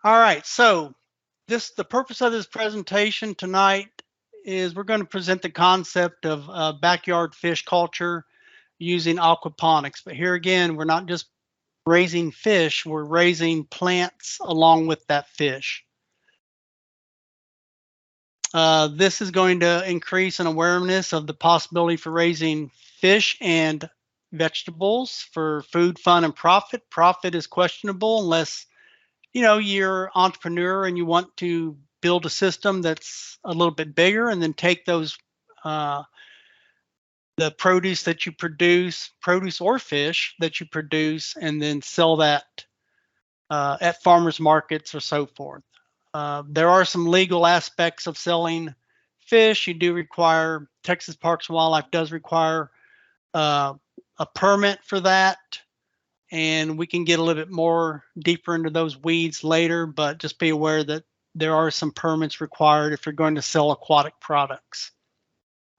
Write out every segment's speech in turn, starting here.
All right, so the purpose of this presentation tonight is we're going to present the concept of backyard fish culture using aquaponics. But here again, we're not just raising fish, we're raising plants along with that fish. This is going to increase an awareness of the possibility for raising fish and vegetables for food, fun, and profit. Profit is questionable unless you're an entrepreneur and you want to build a system that's a little bit bigger and then take those the produce that you produce, produce or fish that you produce, and then sell that at farmers markets or so forth. There are some legal aspects of selling fish. You do require, Texas Parks and Wildlife does require a permit for that. And we can get a little bit more deeper into those weeds later, but just be aware that there are some permits required if you're going to sell aquatic products.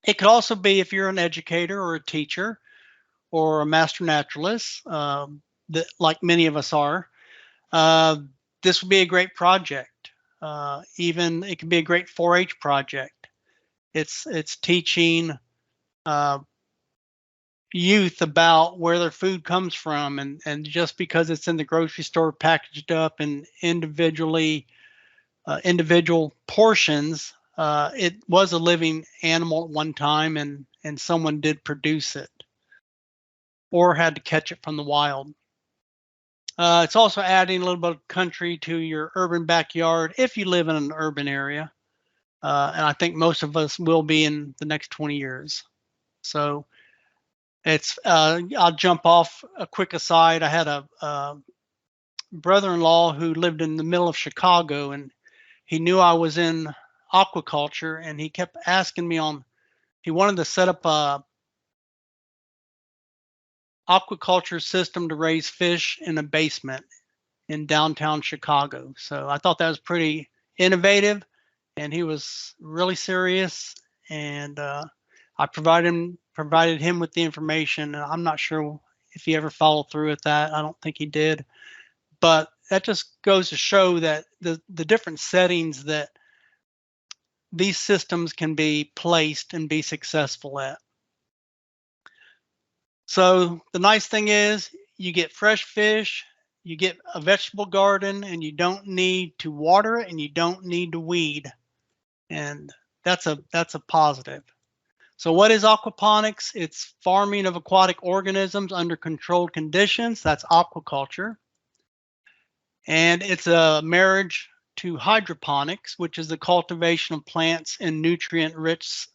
It could also be if you're an educator or a teacher or a master naturalist, that like many of us are. This would be a great project. Even it can be a great 4-H project. It's teaching youth about where their food comes from, and just because it's in the grocery store packaged up in individual portions, it was a living animal at one time, and someone did produce it or had to catch it from the wild. It's also adding a little bit of country to your urban backyard if you live in an urban area, and I think most of us will be in the next 20 years. So it's I'll jump off a quick aside. I had a brother-in-law who lived in the middle of Chicago, and he knew I was in aquaculture, and he kept asking me he wanted to set up a aquaculture system to raise fish in a basement in downtown Chicago. So I thought that was pretty innovative, and he was really serious, and I provided him with the information. And I'm not sure if he ever followed through with that. I don't think he did. But that just goes to show that the different settings that these systems can be placed and be successful at. So the nice thing is you get fresh fish, you get a vegetable garden, and you don't need to water it and you don't need to weed. And that's a positive. So what is aquaponics? It's farming of aquatic organisms under controlled conditions. That's aquaculture. And it's a marriage to hydroponics, which is the cultivation of plants in nutrient-rich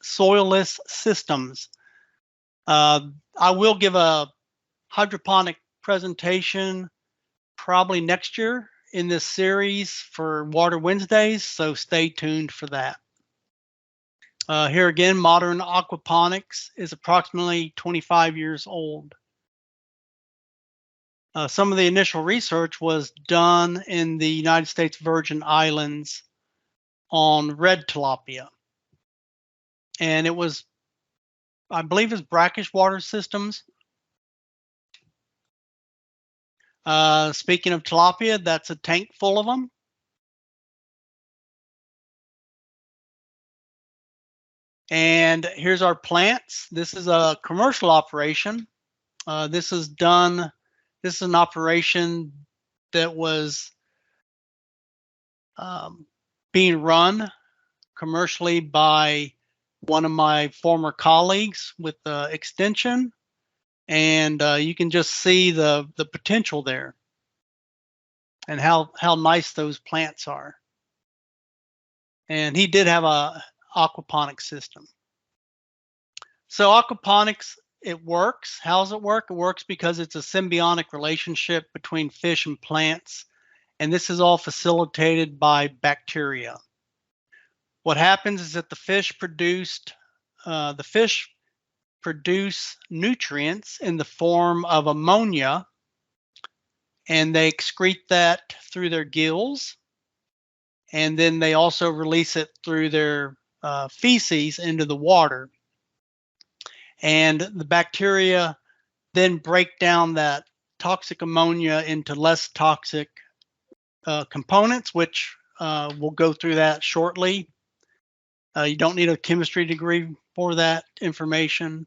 soilless systems. I will give a hydroponic presentation probably next year in this series for Water Wednesdays, so stay tuned for that. Here again, modern aquaponics is approximately 25 years old. Some of the initial research was done in the United States Virgin Islands on red tilapia. And it was, I believe, it was brackish water systems. Speaking of tilapia, that's a tank full of them. And here's our plants. This is a commercial operation. This is an operation that was being run commercially by one of my former colleagues with Extension. And you can just see the potential there and how nice those plants are. And he did have a aquaponics system. So aquaponics, it works. How does it work? It works because it's a symbiotic relationship between fish and plants, and this is all facilitated by bacteria. What happens is that the fish produce nutrients in the form of ammonia, and they excrete that through their gills, and then they also release it through their feces into the water. And the bacteria then break down that toxic ammonia into less toxic components, which we'll go through that shortly. You don't need a chemistry degree for that information.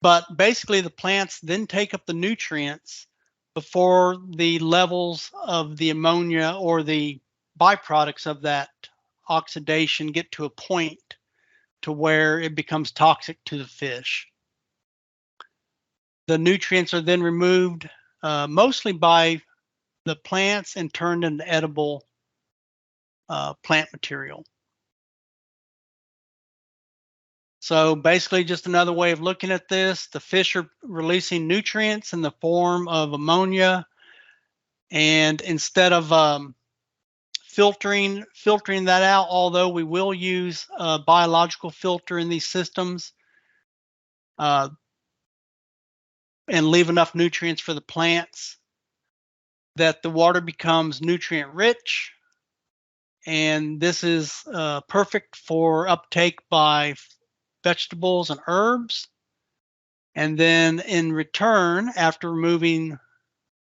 But basically, the plants then take up the nutrients before the levels of the ammonia or the byproducts of that oxidation get to a point to where it becomes toxic to the fish. The nutrients are then removed mostly by the plants and turned into edible plant material. So basically, just another way of looking at this, the fish are releasing nutrients in the form of ammonia, and instead of filtering that out, although we will use a biological filter in these systems and leave enough nutrients for the plants, that the water becomes nutrient rich, and this is perfect for uptake by vegetables and herbs. And then in return, after removing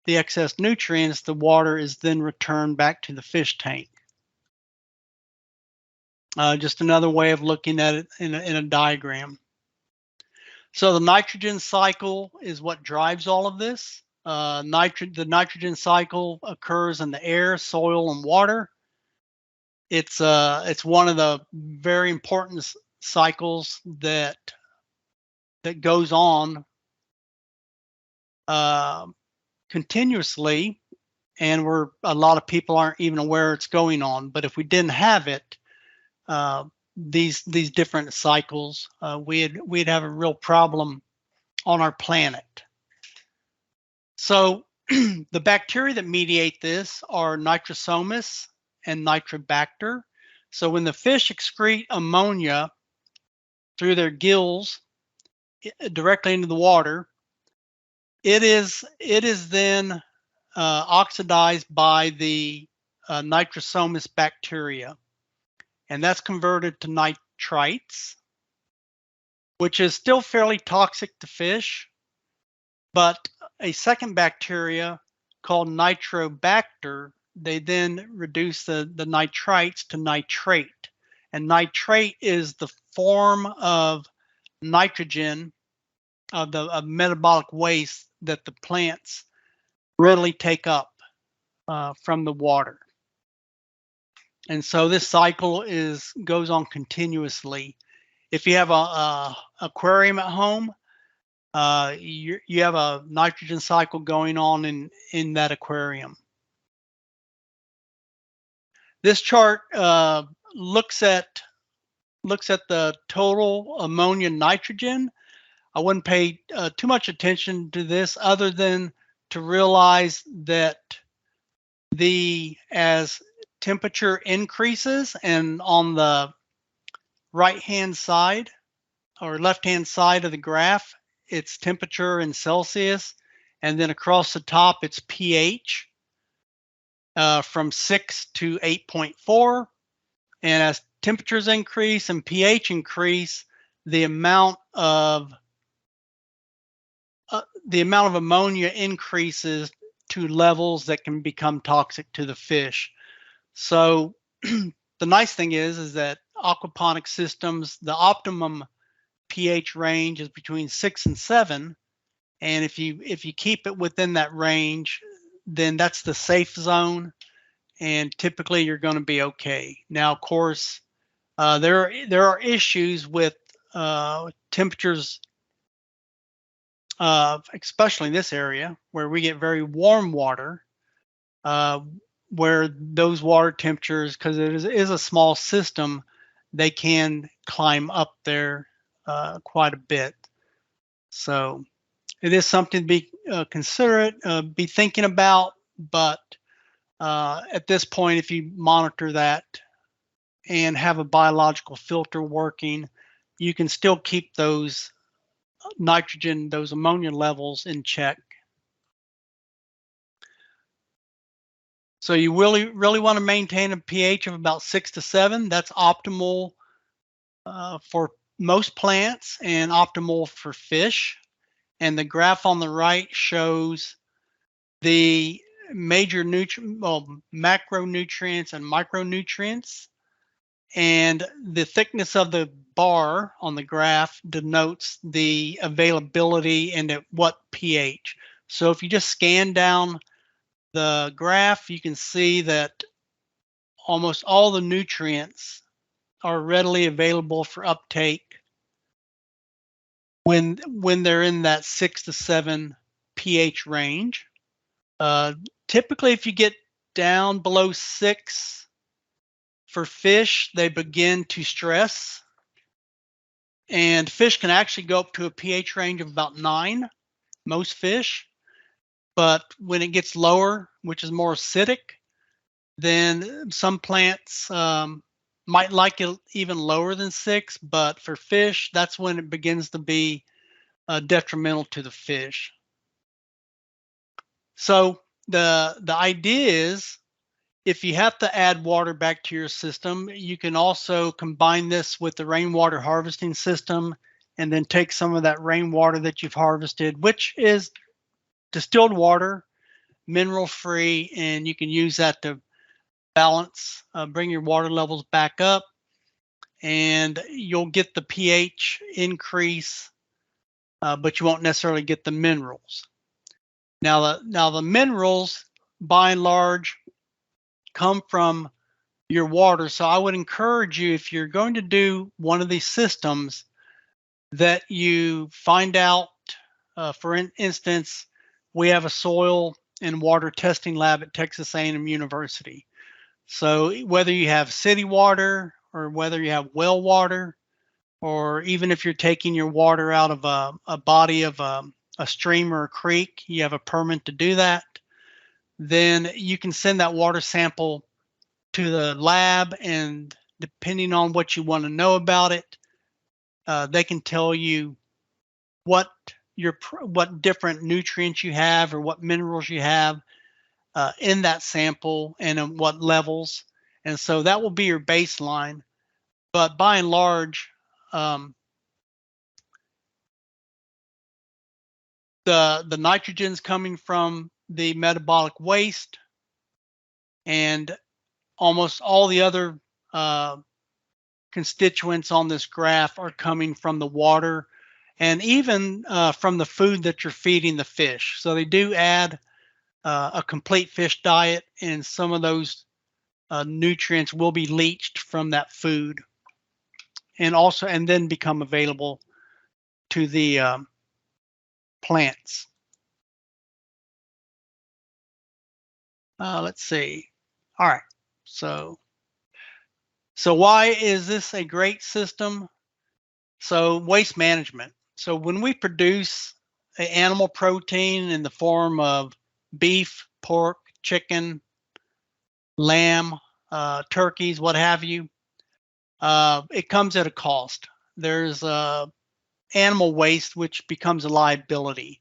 the excess nutrients, the water is then returned back to the fish tank. Just another way of looking at it in a diagram. So the nitrogen cycle is what drives all of this. The nitrogen cycle occurs in the air, soil, and water. It's one of the very important cycles that goes on continuously, and where a lot of people aren't even aware it's going on. But if we didn't have it, these different cycles, we'd have a real problem on our planet. So the bacteria that mediate this are Nitrosomus and Nitrobacter. So when the fish excrete ammonia through their gills directly into the water, it is then oxidized by the Nitrosomus bacteria, and that's converted to nitrites, which is still fairly toxic to fish. But a second bacteria called Nitrobacter, they then reduce the nitrites to nitrate. And nitrate is the form of nitrogen, of metabolic waste that the plants readily take up from the water. And so this cycle goes on continuously. If you have a aquarium at home, you have a nitrogen cycle going on in that aquarium. This chart looks at the total ammonia nitrogen. I wouldn't pay too much attention to this, other than to realize that as temperature increases, and on the right-hand side or left-hand side of the graph, it's temperature in Celsius, and then across the top it's pH from 6 to 8.4. And as temperatures increase and pH increase, the amount of ammonia increases to levels that can become toxic to the fish. So the nice thing is that aquaponics systems, the optimum pH range is between 6 and 7, and if you keep it within that range, then that's the safe zone, and typically you're going to be okay. Now, of course, there are issues with temperatures, especially in this area where we get very warm water, where those water temperatures, because it is a small system, they can climb up there quite a bit. So it is something to be considerate, be thinking about. But at this point, if you monitor that and have a biological filter working, you can still keep those nitrogen, those ammonia levels in check. So you really want to maintain a pH of about 6 to 7. That's optimal for most plants and optimal for fish. And the graph on the right shows the major macronutrients and micronutrients. And the thickness of the bar on the graph denotes the availability and at what pH. So if you just scan down the graph, you can see that almost all the nutrients are readily available for uptake when they're in that 6 to 7 pH range. Typically, if you get down below 6 for fish, they begin to stress. And fish can actually go up to a pH range of about 9, most fish. But when it gets lower, which is more acidic, then some plants might like it even lower than 6. But for fish, that's when it begins to be detrimental to the fish. So the idea is, if you have to add water back to your system, you can also combine this with the rainwater harvesting system and then take some of that rainwater that you've harvested, which is distilled water, mineral free, and you can use that to balance, bring your water levels back up, and you'll get the pH increase, but you won't necessarily get the minerals. Now the minerals, by and large, come from your water. So I would encourage you, if you're going to do one of these systems, that you find out, for instance, we have a soil and water testing lab at Texas A&M University. So whether you have city water or whether you have well water, or even if you're taking your water out of a body of a stream or a creek, you have a permit to do that, then you can send that water sample to the lab, and depending on what you want to know about it, they can tell you what different nutrients you have or what minerals you have in that sample and in what levels. And so that will be your baseline. But by and large, the nitrogen's coming from the metabolic waste, and almost all the other constituents on this graph are coming from the water and even from the food that you're feeding the fish. So they do add a complete fish diet, and some of those nutrients will be leached from that food and then become available to the plants. Let's see. All right. So why is this a great system? So waste management. So when we produce animal protein in the form of beef, pork, chicken, lamb, turkeys, what have you, it comes at a cost. There's animal waste, which becomes a liability.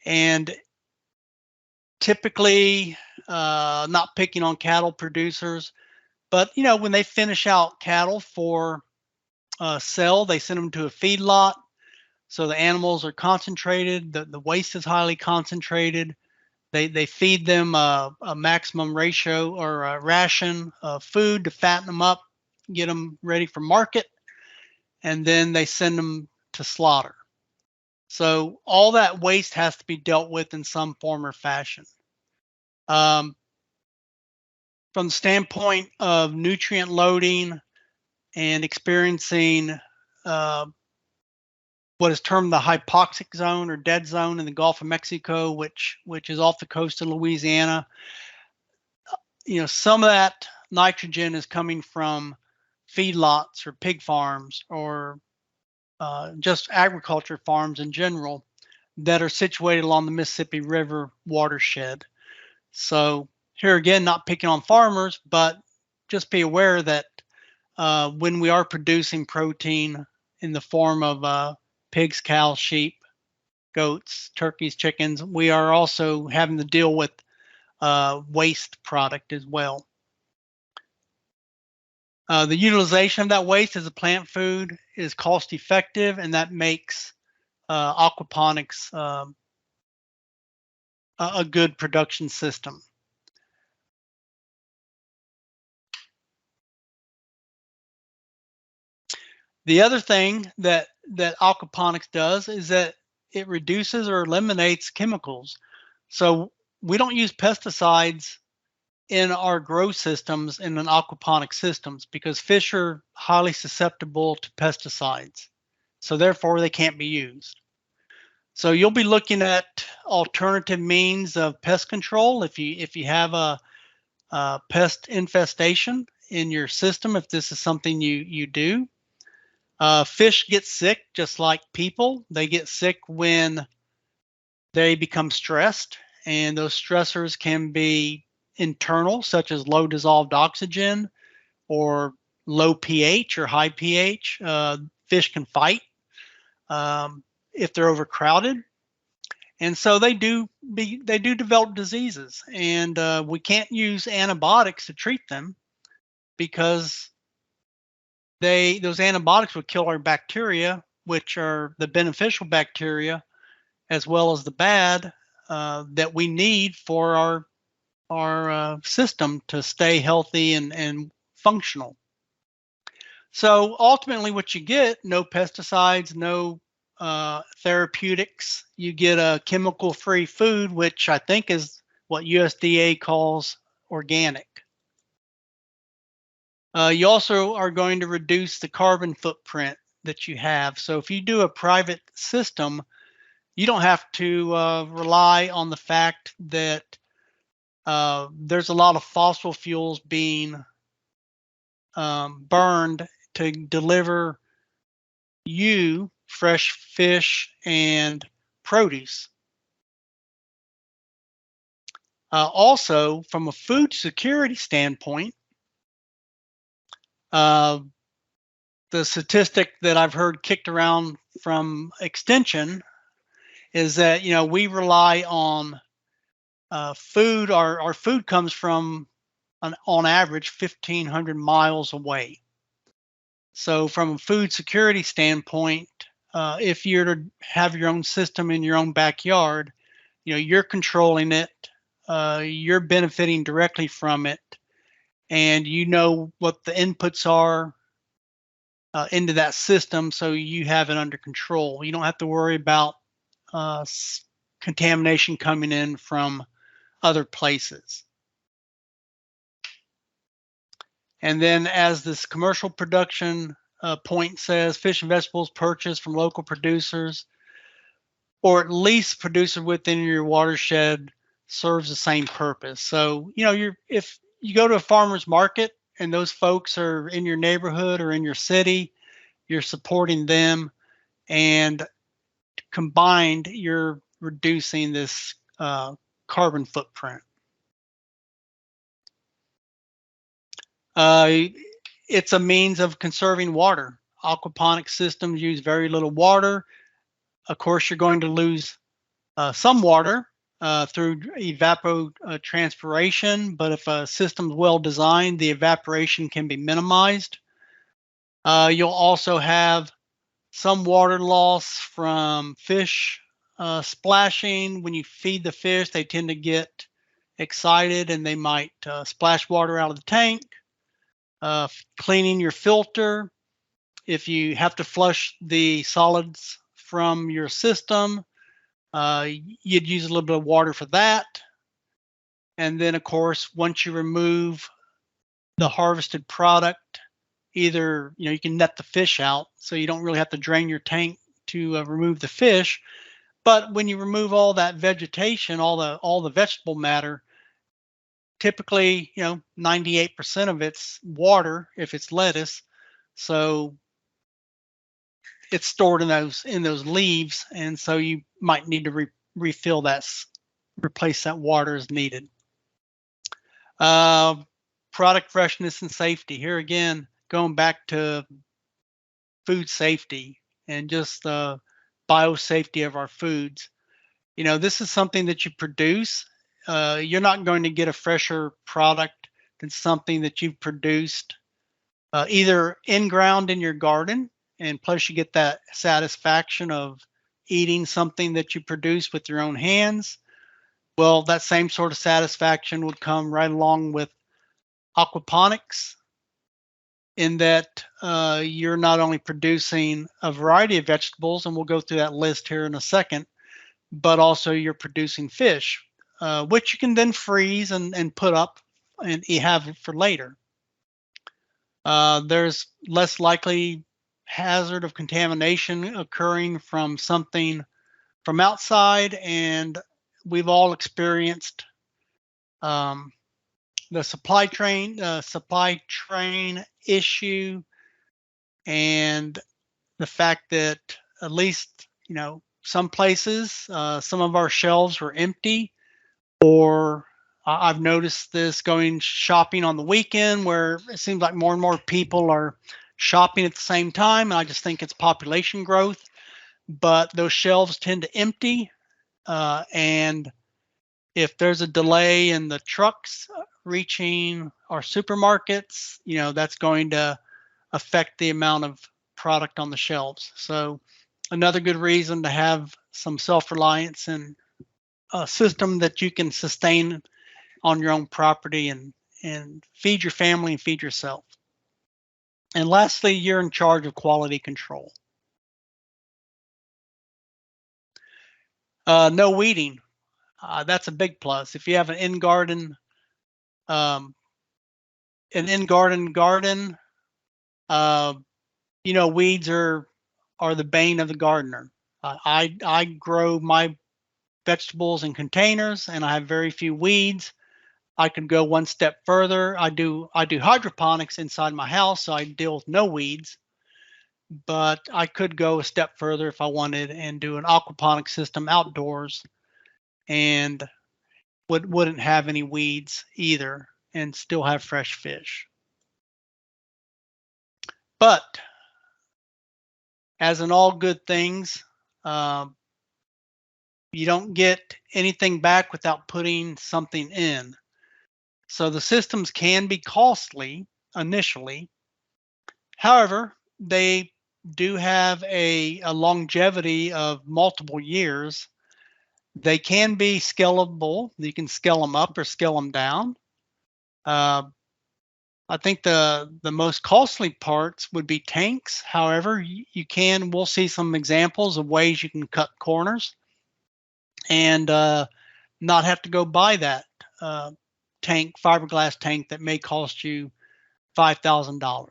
And typically, not picking on cattle producers, but when they finish out cattle for sale, they send them to a feedlot. So the animals are concentrated, the waste is highly concentrated. They feed them a maximum ratio or a ration of food to fatten them up, get them ready for market, and then they send them to slaughter. So all that waste has to be dealt with in some form or fashion. From the standpoint of nutrient loading and experiencing what is termed the hypoxic zone or dead zone in the Gulf of Mexico, which is off the coast of Louisiana, some of that nitrogen is coming from feedlots or pig farms or just agriculture farms in general that are situated along the Mississippi River watershed. So here again, not picking on farmers, but just be aware that when we are producing protein in the form of pigs, cows, sheep, goats, turkeys, chickens, we are also having to deal with waste product as well. The utilization of that waste as a plant food is cost effective, and that makes aquaponics a good production system. The other thing that aquaponics does is that it reduces or eliminates chemicals. So we don't use pesticides in our grow systems in an aquaponic systems because fish are highly susceptible to pesticides. So therefore they can't be used. So you'll be looking at alternative means of pest control if you have a pest infestation in your system, if this is something you do. Fish get sick just like people. They get sick when they become stressed, and those stressors can be internal, such as low dissolved oxygen or low pH or high pH. Fish can fight if they're overcrowded, and so they do develop diseases. And we can't use antibiotics to treat them because those antibiotics would kill our bacteria, which are the beneficial bacteria, as well as the bad that we need for our system to stay healthy and functional. So ultimately, what you get: no pesticides, no therapeutics. You get a chemical-free food, which I think is what USDA calls organic. You also are going to reduce the carbon footprint that you have. So if you do a private system, you don't have to rely on the fact that there's a lot of fossil fuels being burned to deliver you fresh fish and produce. Also, from a food security standpoint, the statistic that I've heard kicked around from Extension is that we rely on food. Our food comes from on average 1,500 miles away. So from a food security standpoint, if you're to have your own system in your own backyard, you're controlling it, you're benefiting directly from it, and you know what the inputs are into that system, so you have it under control. You don't have to worry about contamination coming in from other places. And then, as this commercial production point says, fish and vegetables purchased from local producers, or at least producer within your watershed, serves the same purpose. So, if you go to a farmer's market and those folks are in your neighborhood or in your city, you're supporting them, and combined, you're reducing this carbon footprint. It's a means of conserving water. Aquaponic systems use very little water. Of course, you're going to lose some water through evapotranspiration, but if a system's well designed, the evaporation can be minimized. You'll also have some water loss from fish splashing. When you feed the fish, they tend to get excited and they might splash water out of the tank. Cleaning your filter. If you have to flush the solids from your system, you'd use a little bit of water for that. And then, of course, once you remove the harvested product, either you can net the fish out, so you don't really have to drain your tank to remove the fish. But when you remove all that vegetation, all the vegetable matter, typically 98% of it's water if it's lettuce, so it's stored in those leaves, and so you might need to refill that, replace that water as needed. Product freshness and safety. Here again, going back to food safety and just the biosafety of our foods. This is something that you produce. You're not going to get a fresher product than something that you've produced either in ground in your garden, and plus you get that satisfaction of eating something that you produce with your own hands, Well, that same sort of satisfaction would come right along with aquaponics, in that you're not only producing a variety of vegetables, and we'll go through that list here in a second, but also you're producing fish, which you can then freeze and put up and you have it for later. There's less likely hazard of contamination occurring from something from outside, and we've all experienced um, the supply train issue, and the fact that at least some places, some of our shelves were empty, or I've noticed this going shopping on the weekend where it seems like more and more people are shopping at the same time, and I just think it's population growth, but those shelves tend to empty, and if there's a delay in the trucks reaching our supermarkets, that's going to affect the amount of product on the shelves. So another good reason to have some self-reliance and a system that you can sustain on your own property and feed your family and feed yourself. And lastly, you're in charge of quality control. No weeding. That's a big plus. If you have an in-garden, um, garden, uh, weeds are the bane of the gardener. I grow my vegetables in containers, and I have very few weeds. I could go one step further. I do hydroponics inside my house, so I deal with no weeds. But I could go a step further if I wanted and do an aquaponics system outdoors, and wouldn't have any weeds either, and still have fresh fish. But as in all good things, um, you don't get anything back without putting something in. So the systems can be costly initially. However, they do have a longevity of multiple years. They can be scalable. You can scale them up or scale them down. I think the most costly parts would be tanks. However, we'll see some examples of ways you can cut corners and not have to go buy that fiberglass tank that may cost you $5,000.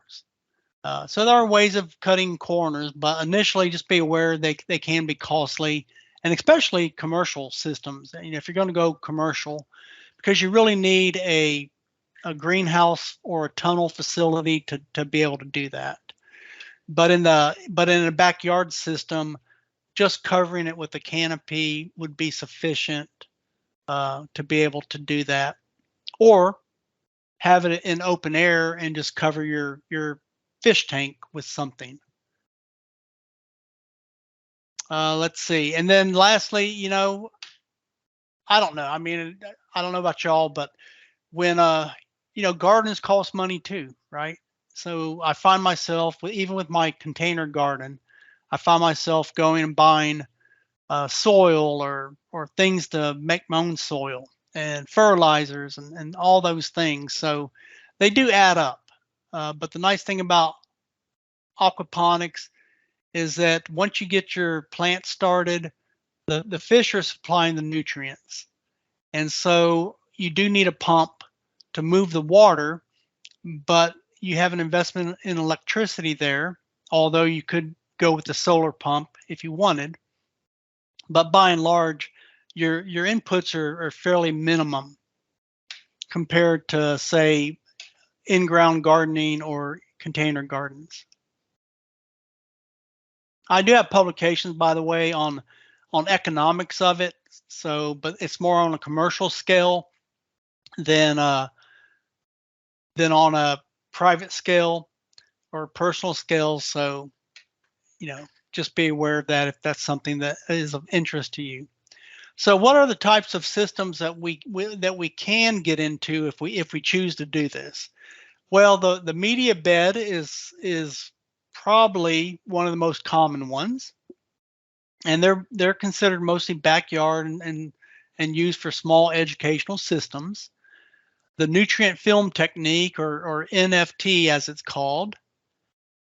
So there are ways of cutting corners, but initially just be aware they can be costly, and especially commercial systems. If you're going to go commercial, because you really need a greenhouse or a tunnel facility to be able to do that. But in a backyard system, just covering it with a canopy would be sufficient to be able to do that, or have it in open air and just cover your fish tank with something. Let's see. And then lastly, I don't know. I mean, I don't know about y'all, but when gardens cost money too, right? So I find myself, even with my container garden, I find myself going and buying soil or things to make my own soil, and fertilizers and all those things. So they do add up. But the nice thing about aquaponics is that once you get your plant started, the fish are supplying the nutrients. And so you do need a pump to move the water, but you have an investment in electricity there, although you could go with the solar pump if you wanted. But by and large, your inputs are fairly minimum compared to, say, in-ground gardening or container gardens. I do have publications, by the way, on economics of it. So, but it's more on a commercial scale than on a private scale or personal scale. So, just be aware of that if that's something that is of interest to you. So, what are the types of systems that we can get into if we choose to do this? Well, the media bed is probably one of the most common ones, and they're considered mostly backyard and used for small educational systems. The nutrient film technique, or NFT as it's called,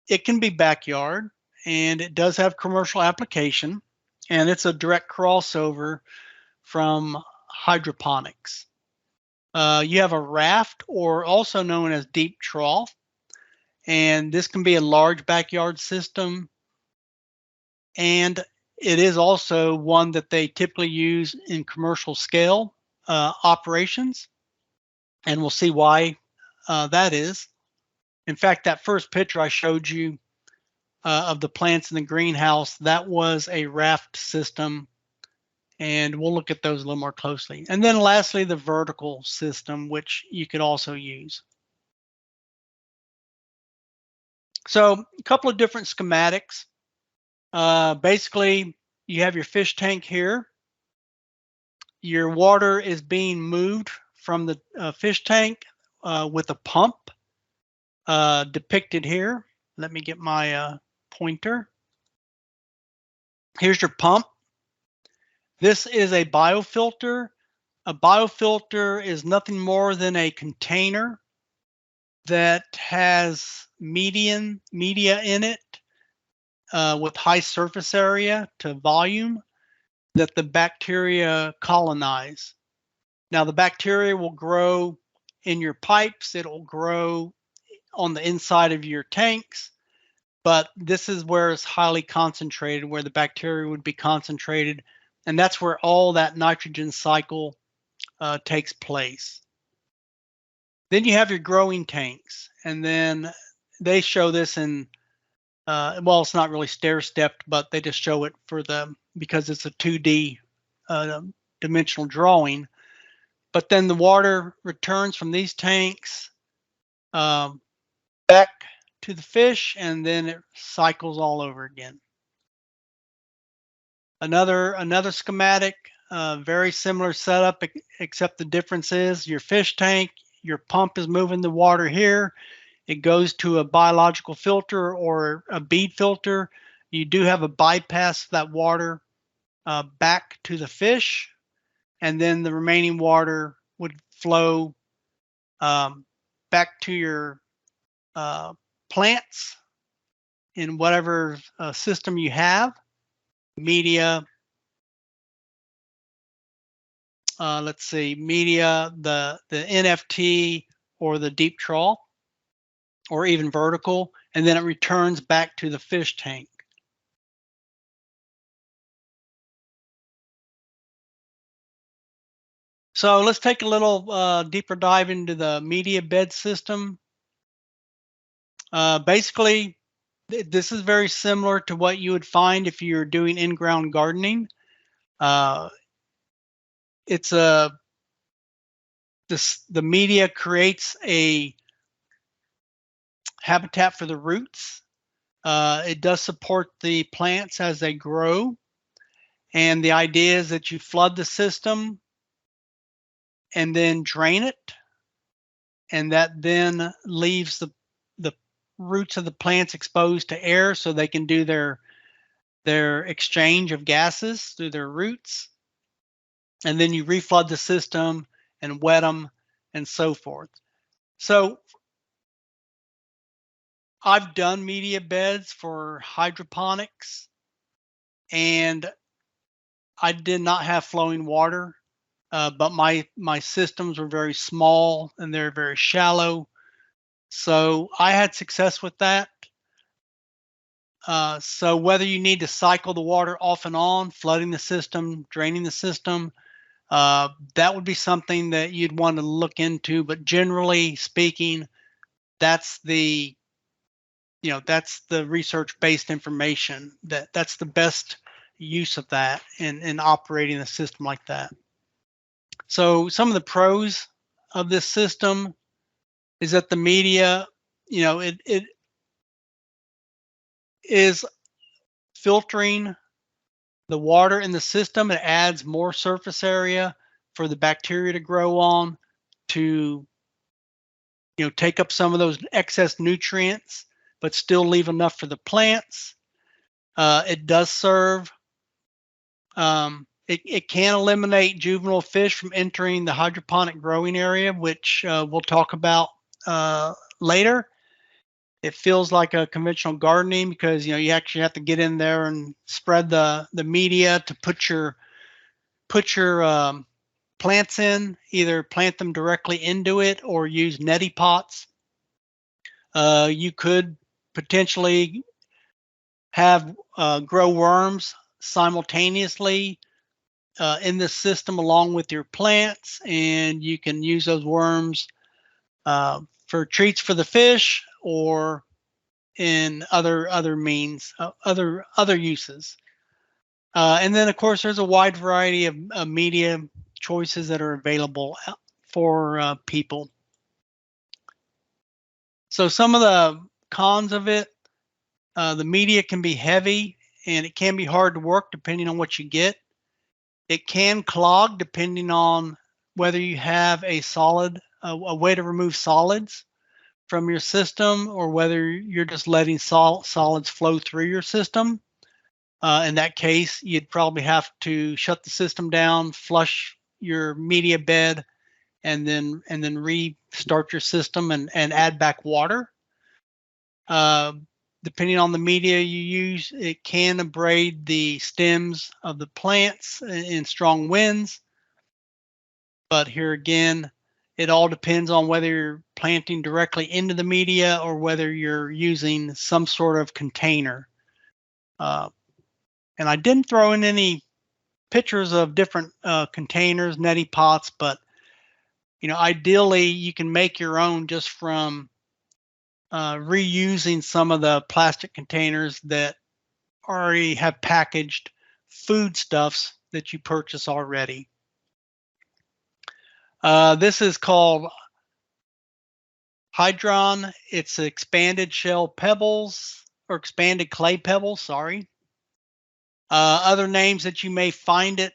it can be backyard, and it does have commercial application, and it's a direct crossover from hydroponics. You have a raft, or also known as deep trough, and this can be a large backyard system, and it is also one that they typically use in commercial scale operations, and we'll see why that is. In fact, that first picture I showed you of the plants in the greenhouse, that was a raft system, and we'll look at those a little more closely. And then lastly, the vertical system, which you could also use. So a couple of different schematics. Basically, you have your fish tank here. Your water is being moved from the fish tank with a pump depicted here. Let me get my pointer. Here's your pump. This is a biofilter. A biofilter is nothing more than a container that has media in it with high surface area to volume that the bacteria colonize. Now, the bacteria will grow in your pipes. It'll grow on the inside of your tanks, but this is where it's highly concentrated, where the bacteria would be concentrated, and that's where all that nitrogen cycle takes place. Then you have your growing tanks, and then they show this in, well, it's not really stair-stepped, but they just show it for because it's a 2D dimensional drawing. But then the water returns from these tanks back to the fish, and then it cycles all over again. Another schematic, very similar setup, except the difference is your fish tank, your pump is moving the water here. It goes to a biological filter or a bead filter. You do have a bypass of that water back to the fish, and then the remaining water would flow back to your plants in whatever system you have. Media, let's see, media, the NFT or the deep trough, or even vertical, and then it returns back to the fish tank. So let's take a little deeper dive into the media bed system. Basically, this is very similar to what you would find if you're doing in-ground gardening. It's the media creates a habitat for the roots. It does support the plants as they grow, and the idea is that you flood the system and then drain it, and that then leaves the roots of the plants exposed to air so they can do their exchange of gases through their roots. And then you reflood the system and wet them and so forth. So I've done media beds for hydroponics, and I did not have flowing water, but my systems were very small and they're very shallow. So I had success with that. So whether you need to cycle the water off and on, flooding the system, draining the system, that would be something that you'd want to look into. But generally speaking, that's the research-based information. That's the best use of that in operating a system like that. So some of the pros of this system is that the media, it is filtering the water in the system. It adds more surface area for the bacteria to grow on, to take up some of those excess nutrients, but still leave enough for the plants. It does serve It can eliminate juvenile fish from entering the hydroponic growing area, which we'll talk about later. It feels like a conventional gardening because you actually have to get in there and spread the media to put your plants in. Either plant them directly into it or use neti pots. You could potentially have grow worms simultaneously in this system along with your plants, and you can use those worms for treats for the fish or in other means, other uses. And then of course there's a wide variety of media choices that are available for people. So some of the cons of it, the media can be heavy and it can be hard to work depending on what you get. It can clog depending on whether you have a way to remove solids from your system or whether you're just letting solids flow through your system. In that case, you'd probably have to shut the system down, flush your media bed, and then restart your system and add back water. Depending on the media you use, it can abrade the stems of the plants in strong winds. But here again, it all depends on whether you're planting directly into the media or whether you're using some sort of container. And I didn't throw in any pictures of different containers, neti pots, but ideally you can make your own just from reusing some of the plastic containers that already have packaged foodstuffs that you purchase already. This is called Hydron. It's expanded shell pebbles or expanded clay pebbles, sorry. Other names that you may find it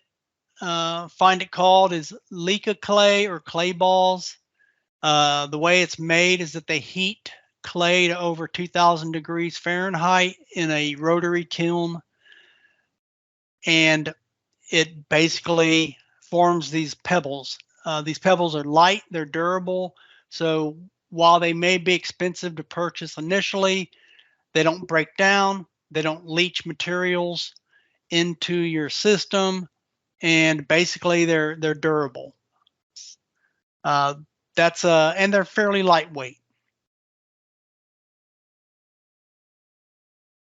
called is leca clay or clay balls. The way it's made is that they heat clay to over 2,000 degrees Fahrenheit in a rotary kiln, and it basically forms these pebbles. These pebbles are light, they're durable, so while they may be expensive to purchase initially, they don't break down, they don't leach materials into your system, and basically they're durable. And they're fairly lightweight.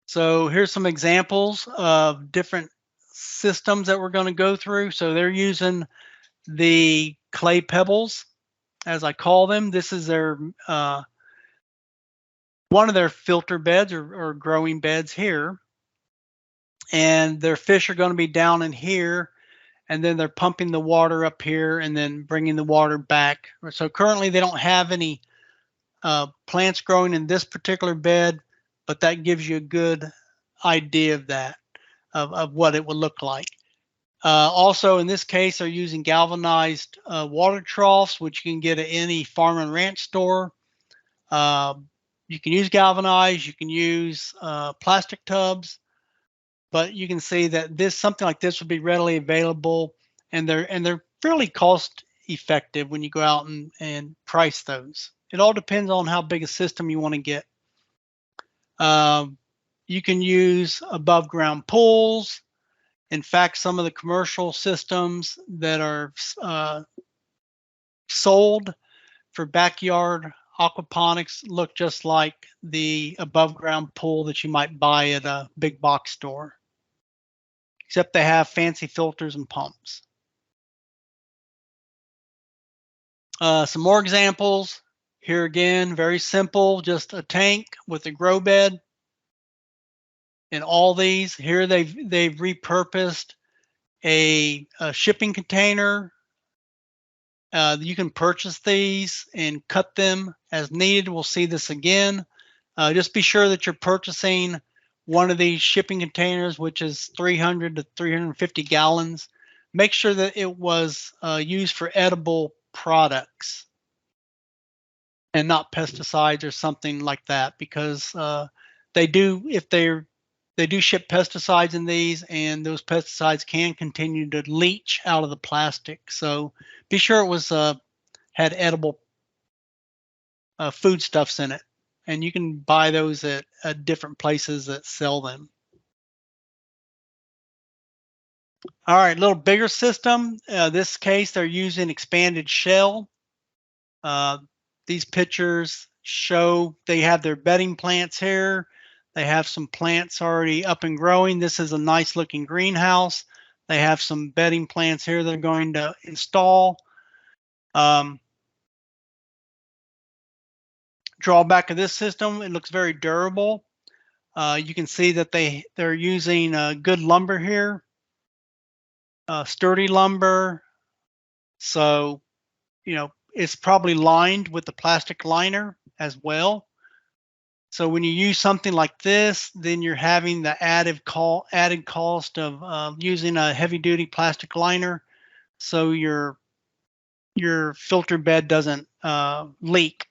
So here's some examples of different systems that we're going to go through. So they're using the clay pebbles, as I call them. This is their one of their filter beds or growing beds here. And their fish are going to be down in here, and then they're pumping the water up here and then bringing the water back. So currently they don't have any plants growing in this particular bed, but that gives you a good idea of that, of what it would look like. Also, in this case, they're using galvanized water troughs, which you can get at any farm and ranch store. You can use galvanized, you can use plastic tubs, but you can see that something like this would be readily available, and they're fairly cost effective when you go out and price those. It all depends on how big a system you want to get. You can use above ground pools. In fact, some of the commercial systems that are sold for backyard aquaponics look just like the above ground pool that you might buy at a big box store, except they have fancy filters and pumps. Some more examples. Here again, very simple, just a tank with a grow bed. In all these, here they've repurposed a shipping container. You can purchase these and cut them as needed. We'll see this again. Just be sure that you're purchasing one of these shipping containers, which is 300 to 350 gallons. Make sure that it was used for edible products and not pesticides or something like that, because they do, if they they do ship pesticides in these, and those pesticides can continue to leach out of the plastic. So be sure it was had edible foodstuffs in it, and you can buy those at different places that sell them. All right, a little bigger system. This case, they're using expanded shell. These pictures show they have their bedding plants here. They have some plants already up and growing. This is a nice looking greenhouse. They have some bedding plants here they're going to install. Drawback of this system, it looks very durable. You can see that they're using good lumber here, sturdy lumber. So, you know, it's probably lined with the plastic liner as well. So when you use something like this, then you're having the added cost of using a heavy-duty plastic liner, so your filter bed doesn't leak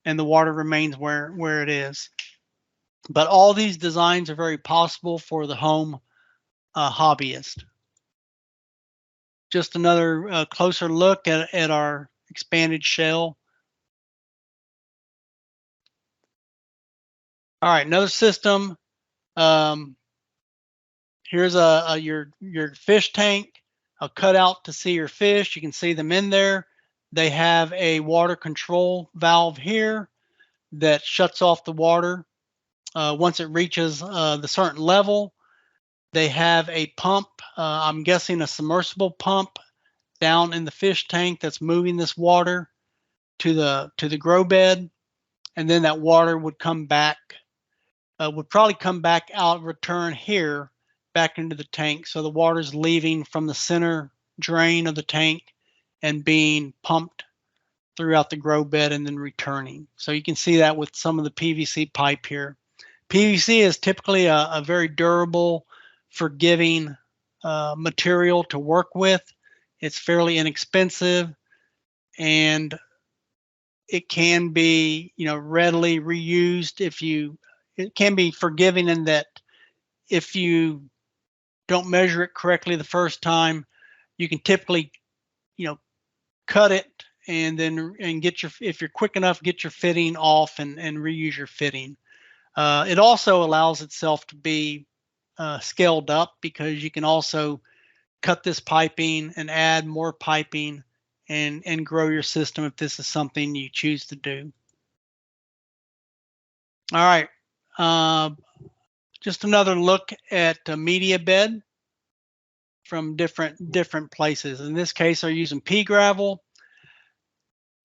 and the water remains where it is. But all these designs are very possible for the home hobbyist. Just another closer look at our expanded shell. All right, another system. Here's your fish tank, a cutout to see your fish. You can see them in there. They have a water control valve here that shuts off the water once it reaches the certain level. They have a pump, I'm guessing a submersible pump down in the fish tank that's moving this water to the grow bed, and then that water would come back, would probably come back out, return here back into the tank. So the water's leaving from the center drain of the tank and being pumped throughout the grow bed and then returning. So you can see that with some of the PVC pipe here. PVC is typically a very durable, forgiving material to work with. It's fairly inexpensive, and it can be, you know, readily reused it can be forgiving in that if you don't measure it correctly the first time, you can typically, you know, cut it and then if you're quick enough, get your fitting off and reuse your fitting. It also allows itself to be scaled up, because you can also cut this piping and add more piping and grow your system if this is something you choose to do. All right, just another look at a media bed from different places. In this case, they're using pea gravel.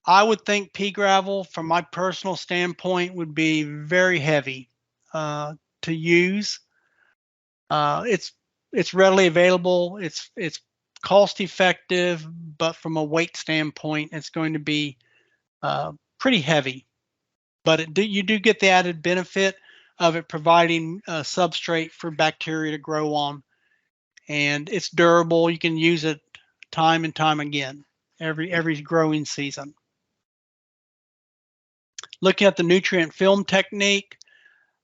I would think pea gravel, from my personal standpoint, would be very heavy to use. It's readily available. It's cost effective, but from a weight standpoint, it's going to be pretty heavy. But you do get the added benefit of it providing a substrate for bacteria to grow on, and it's durable. You can use it time and time again, every growing season. Looking at the nutrient film technique,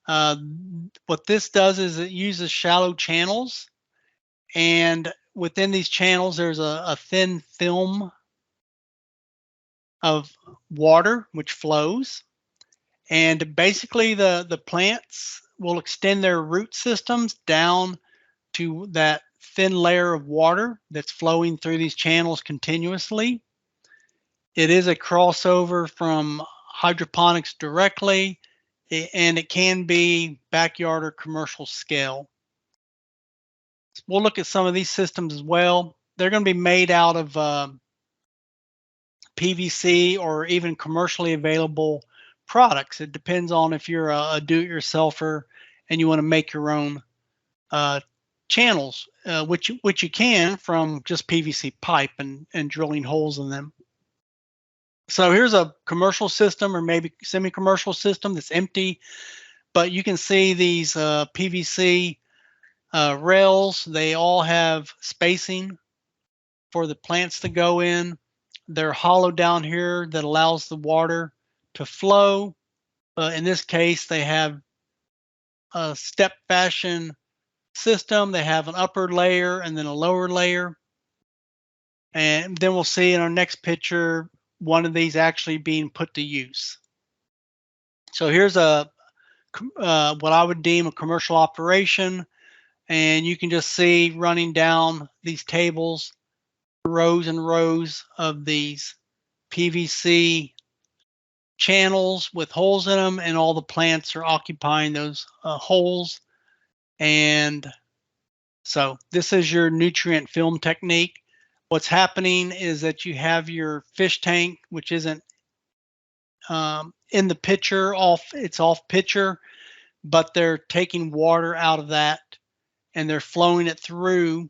what this does is it uses shallow channels, and within these channels there's a thin film of water which flows, and basically the plants will extend their root systems down to that thin layer of water that's flowing through these channels continuously. It is a crossover from hydroponics directly, and it can be backyard or commercial scale. We'll look at some of these systems as well. They're going to be made out of PVC or even commercially available products. It depends on if you're a do-it-yourselfer and you want to make your own channels, which you can from just PVC pipe and drilling holes in them. So here's a commercial system or maybe semi-commercial system that's empty, but you can see these PVC rails. They all have spacing for the plants to go in. They're hollow down here that allows the water to flow. In this case, they have a step fashion system. They have an upper layer and then a lower layer. And then we'll see in our next picture one of these actually being put to use. So here's a what I would deem a commercial operation, and you can just see running down these tables, rows and rows of these PVC channels with holes in them, and all the plants are occupying those holes. And so this is your nutrient film technique. What's happening is that you have your fish tank, which isn't in the picture, it's off picture, but they're taking water out of that and they're flowing it through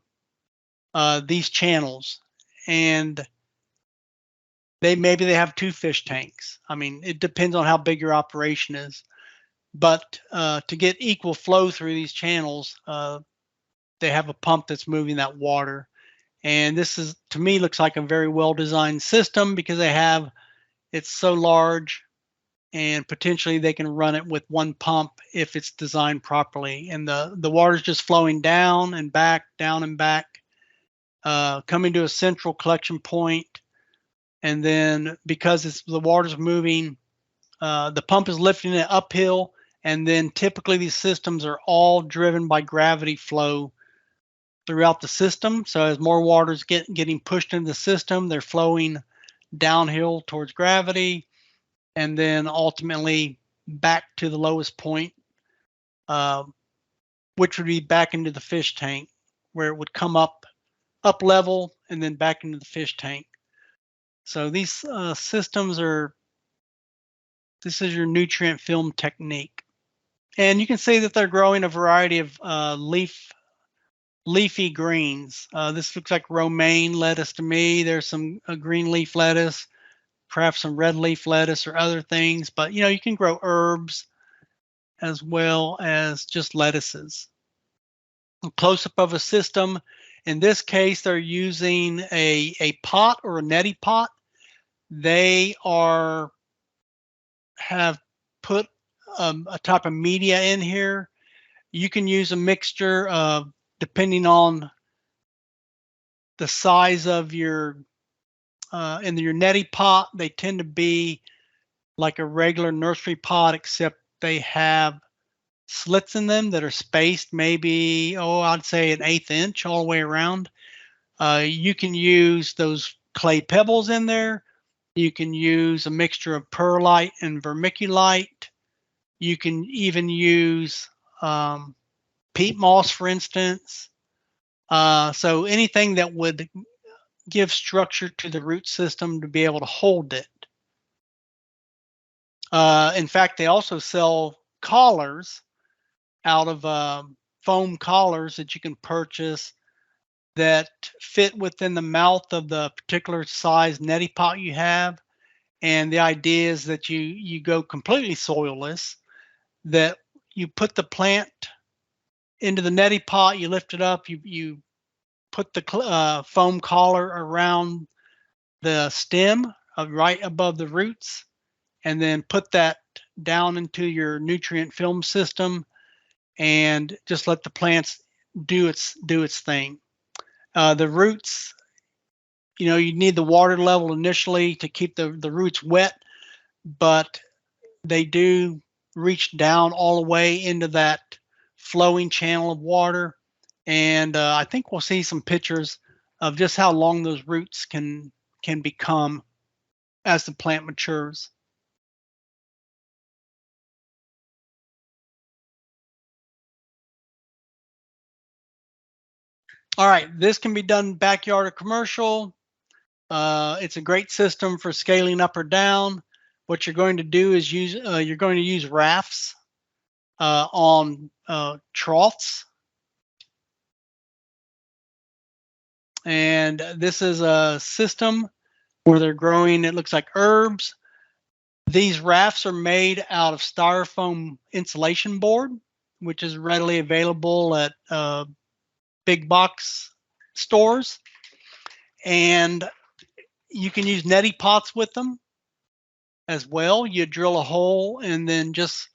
these channels. And maybe they have 2 fish tanks. I mean, it depends on how big your operation is. But to get equal flow through these channels, they have a pump that's moving that water. And this is, to me, looks like a very well-designed system because it's so large, and potentially they can run it with one pump if it's designed properly. And the water's just flowing down and back, coming to a central collection point. And then because the water's moving, the pump is lifting it uphill. And then typically these systems are all driven by gravity flow throughout the system. So as more water is getting pushed into the system, they're flowing downhill towards gravity, and then ultimately back to the lowest point, which would be back into the fish tank, where it would come up level and then back into the fish tank. So these systems this is your nutrient film technique. And you can see that they're growing a variety of leafy greens. This looks like romaine lettuce to me. There's some green leaf lettuce, perhaps some red leaf lettuce or other things, but you can grow herbs as well as just lettuces. A close-up of a system. In this case, they're using a pot or a neti pot. They have put a type of media in here. You can use a mixture of, depending on the size of your in your neti pot. They tend to be like a regular nursery pot, except they have slits in them that are spaced maybe, I'd say an 1/8 inch all the way around. You can use those clay pebbles in there. You can use a mixture of perlite and vermiculite. You can even use peat moss, for instance. So anything that would give structure to the root system to be able to hold it. In fact, they also sell collars out of foam collars that you can purchase that fit within the mouth of the particular size neti pot you have. And the idea is that you go completely soilless, that you put the plant into the neti pot, you lift it up, you put the foam collar around the stem right above the roots, and then put that down into your nutrient film system and just let the plants do its thing. The roots, you need the water level initially to keep the roots wet, but they do reach down all the way into that flowing channel of water. And I think we'll see some pictures of just how long those roots can become as the plant matures. All right, this can be done backyard or commercial. It's a great system for scaling up or down. What you're going to do is you're going to use rafts on troughs. And this is a system where they're growing, it looks like herbs. These rafts are made out of styrofoam insulation board, which is readily available at big box stores. And you can use neti pots with them as well. You drill a hole and then just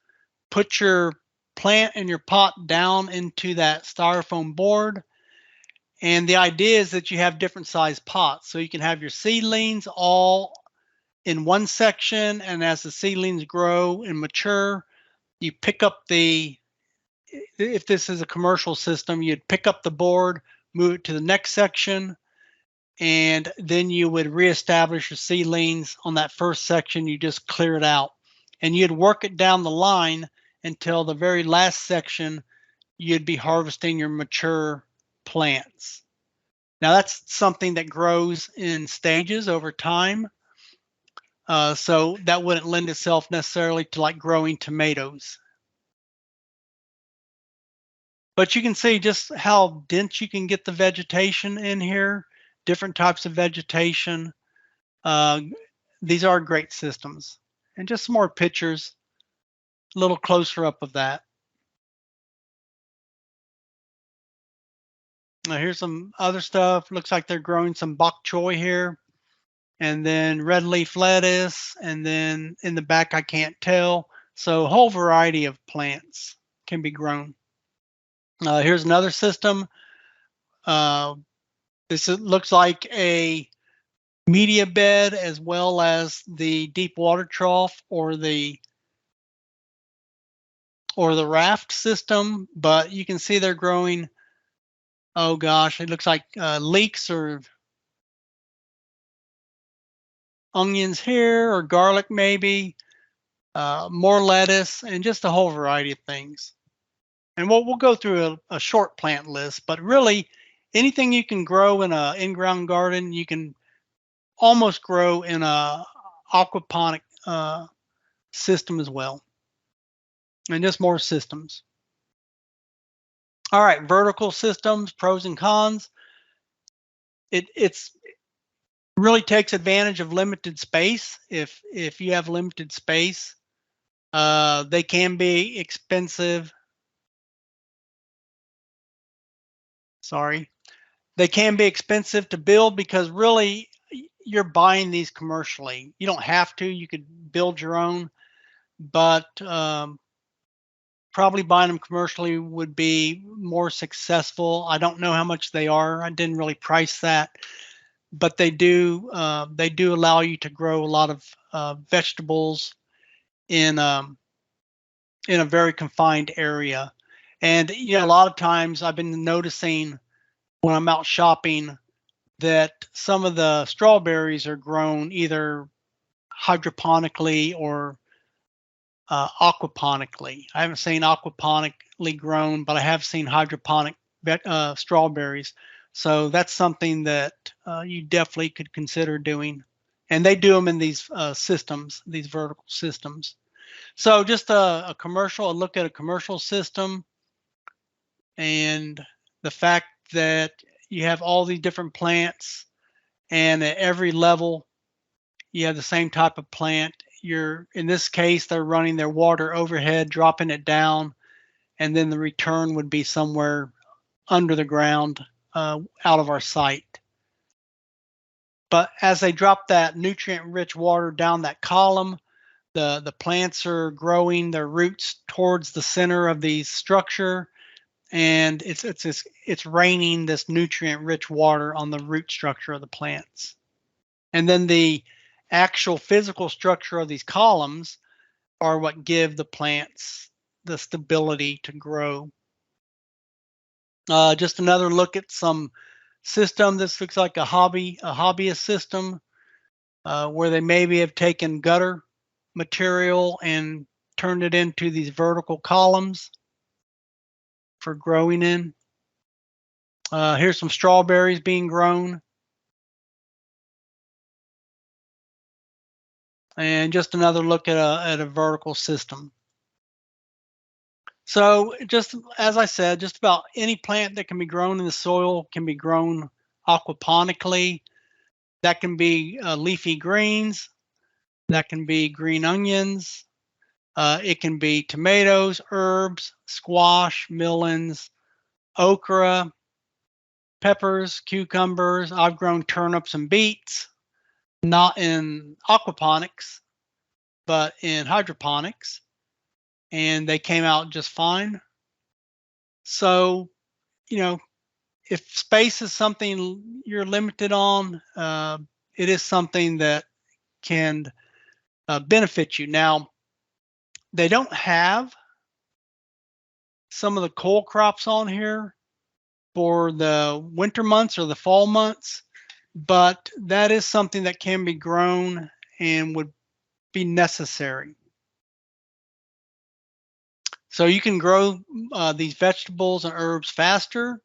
put your plant in your pot down into that styrofoam board. And the idea is that you have different size pots. So you can have your seedlings all in one section, and as the seedlings grow and mature, you pick up if this is a commercial system, you'd pick up the board, move it to the next section, and then you would reestablish your seedlings on that first section. You just clear it out, and you'd work it down the line until the very last section you'd be harvesting your mature plants. Now that's something that grows in stages over time. So that wouldn't lend itself necessarily to like growing tomatoes. But you can see just how dense you can get the vegetation in here, different types of vegetation. These are great systems. And just some more pictures, a little closer up of that. Now here's some other stuff. Looks like they're growing some bok choy here, and then red leaf lettuce, and then in the back I can't tell. So a whole variety of plants can be grown. Here's another system. This looks like a media bed as well as the deep water trough or the raft system, but you can see they're growing. Oh gosh, it looks like leeks or onions here, or garlic maybe, more lettuce, and just a whole variety of things. And we'll go through a short plant list, but really anything you can grow in an in-ground garden, you can almost grow in a aquaponic system as well. And just more systems. All right, vertical systems, pros and cons. It's really takes advantage of limited space. If you have limited space, they can be expensive. Sorry, they can be expensive to build because really you're buying these commercially. You don't have to. You could build your own, but probably buying them commercially would be more successful. I don't know how much they are. I didn't really price that, but they do allow you to grow a lot of vegetables in a very confined area. And you know, a lot of times I've been noticing when I'm out shopping that some of the strawberries are grown either hydroponically or aquaponically. I haven't seen aquaponically grown, but I have seen hydroponic strawberries. So that's something that you definitely could consider doing. And they do them in these systems, these vertical systems. So just a look at a commercial system, and the fact that you have all these different plants, and at every level you have the same type of plant. In this case, they're running their water overhead, dropping it down, and then the return would be somewhere under the ground, out of our sight. But as they drop that nutrient-rich water down that column, the plants are growing their roots towards the center of the structure, and it's raining this nutrient-rich water on the root structure of the plants. And then the actual physical structure of these columns are what give the plants the stability to grow. Just another look at some system. This looks like a hobbyist system where they maybe have taken gutter material and turned it into these vertical columns for growing in. Here's some strawberries being grown. And just another look at a vertical system. So just as I said, just about any plant that can be grown in the soil can be grown aquaponically. That can be leafy greens. That can be green onions. It can be tomatoes, herbs, squash, melons, okra, peppers, cucumbers. I've grown turnips and beets, not in aquaponics, but in hydroponics. and they came out just fine. So, if space is something you're limited on, it is something that can benefit you. Now, they don't have some of the coal crops on here for the winter months or the fall months, but that is something that can be grown and would be necessary. So you can grow these vegetables and herbs faster.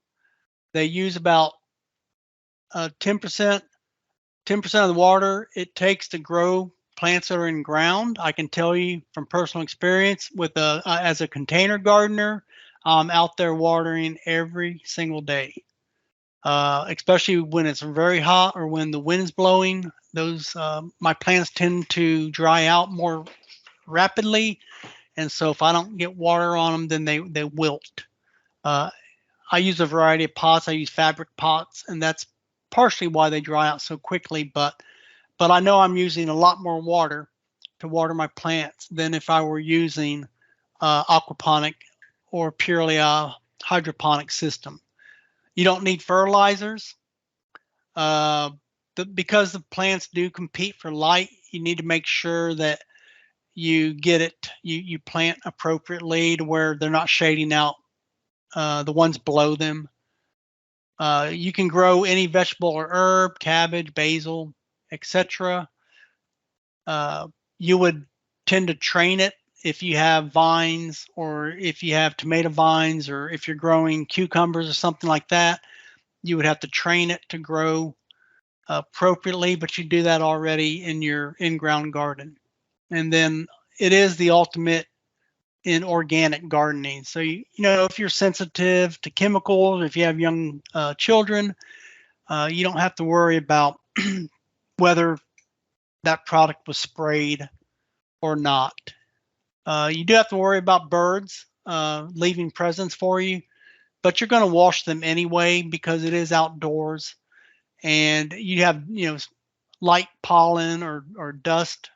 They use about 10% of the water it takes to grow plants that are in ground. I can tell you from personal experience with as a container gardener, I'm out there watering every single day. Especially when it's very hot or when the wind's blowing. Those my plants tend to dry out more rapidly, and so if I don't get water on them, then they wilt. I use a variety of pots. I use fabric pots, and that's partially why they dry out so quickly. But I know I'm using a lot more water to water my plants than if I were using aquaponic or purely a hydroponic system. You don't need fertilizers. Because the plants do compete for light, you need to make sure that you get it, you plant appropriately to where they're not shading out the ones below them. You can grow any vegetable or herb, cabbage, basil, etc. You would tend to train it if you have vines, or if you have tomato vines, or if you're growing cucumbers or something like that. You would have to train it to grow appropriately, but you do that already in your in-ground garden. And then it is the ultimate in organic gardening. So, if you're sensitive to chemicals, if you have young children, you don't have to worry about whether that product was sprayed or not. You do have to worry about birds leaving presents for you, but you're going to wash them anyway because it is outdoors, and you have light pollen or dust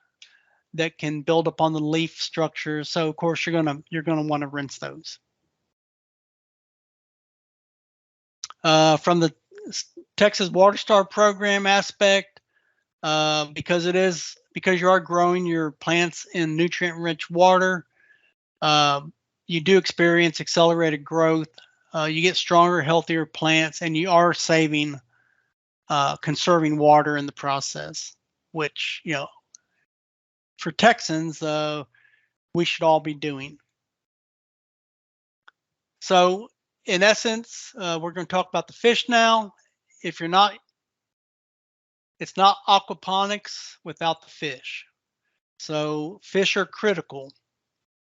that can build up on the leaf structure. So of course you're gonna want to rinse those. From the Texas Water Star program aspect, because you are growing your plants in nutrient-rich water, you do experience accelerated growth. You get stronger, healthier plants, and you are conserving water in the process, which for Texans we should all be doing. So in essence, we're going to talk about the fish now. If you're not, it's not aquaponics without the fish. So fish are critical.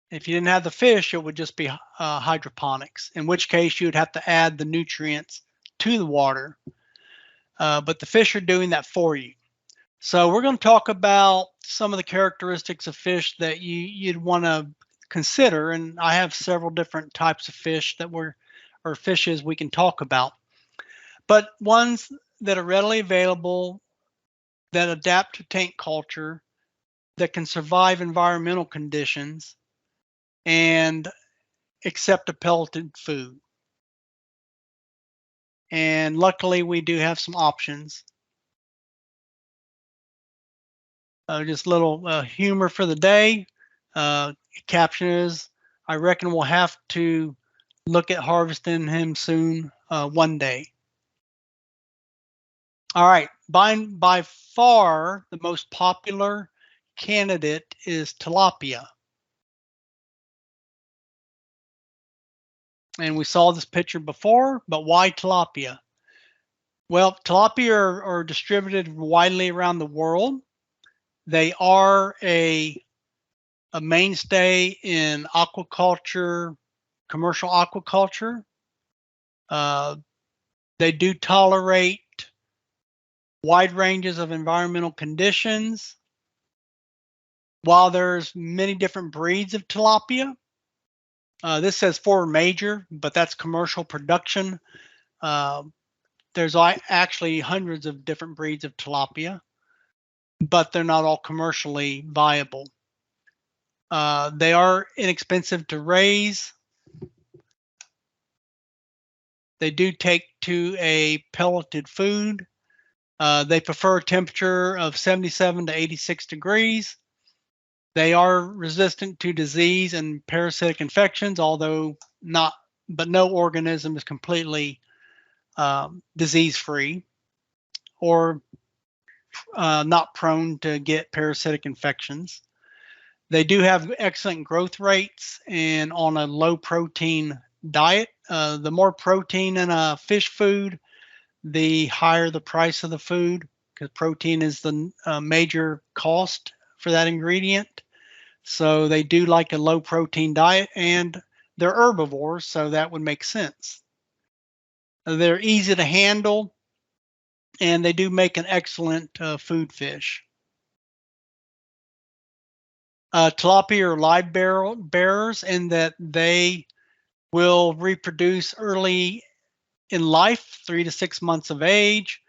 If you didn't have the fish, it would just be hydroponics, in which case you would have to add the nutrients to the water. But the fish are doing that for you. So we're going to talk about some of the characteristics of fish that you'd want to consider. And I have several different types of fish or fishes we can talk about. But ones that are readily available, that adapt to tank culture, that can survive environmental conditions, and accept a pelleted food. And luckily, we do have some options. Just a little humor for the day. Caption is, I reckon we'll have to look at harvesting him soon one day. All right, by far the most popular candidate is tilapia. And we saw this picture before, but why tilapia? Well, tilapia are distributed widely around the world. They are a mainstay in aquaculture, commercial aquaculture. They do tolerate wide ranges of environmental conditions. While there's many different breeds of tilapia, this says 4 major, but that's commercial production. There's actually hundreds of different breeds of tilapia, but they're not all commercially viable. They are inexpensive to raise. They do take to a pelleted food. They prefer a temperature of 77 to 86 degrees. They are resistant to disease and parasitic infections, although no organism is completely disease-free or not prone to get parasitic infections. They do have excellent growth rates and on a low protein diet. The more protein in a fish food, the higher the price of the food, because protein is the major cost for that ingredient. So they do like a low protein diet, and they're herbivores, so that would make sense. They're easy to handle, and they do make an excellent food fish. Tilapia are live bearers in that they will reproduce early in life, 3 to 6 months of age.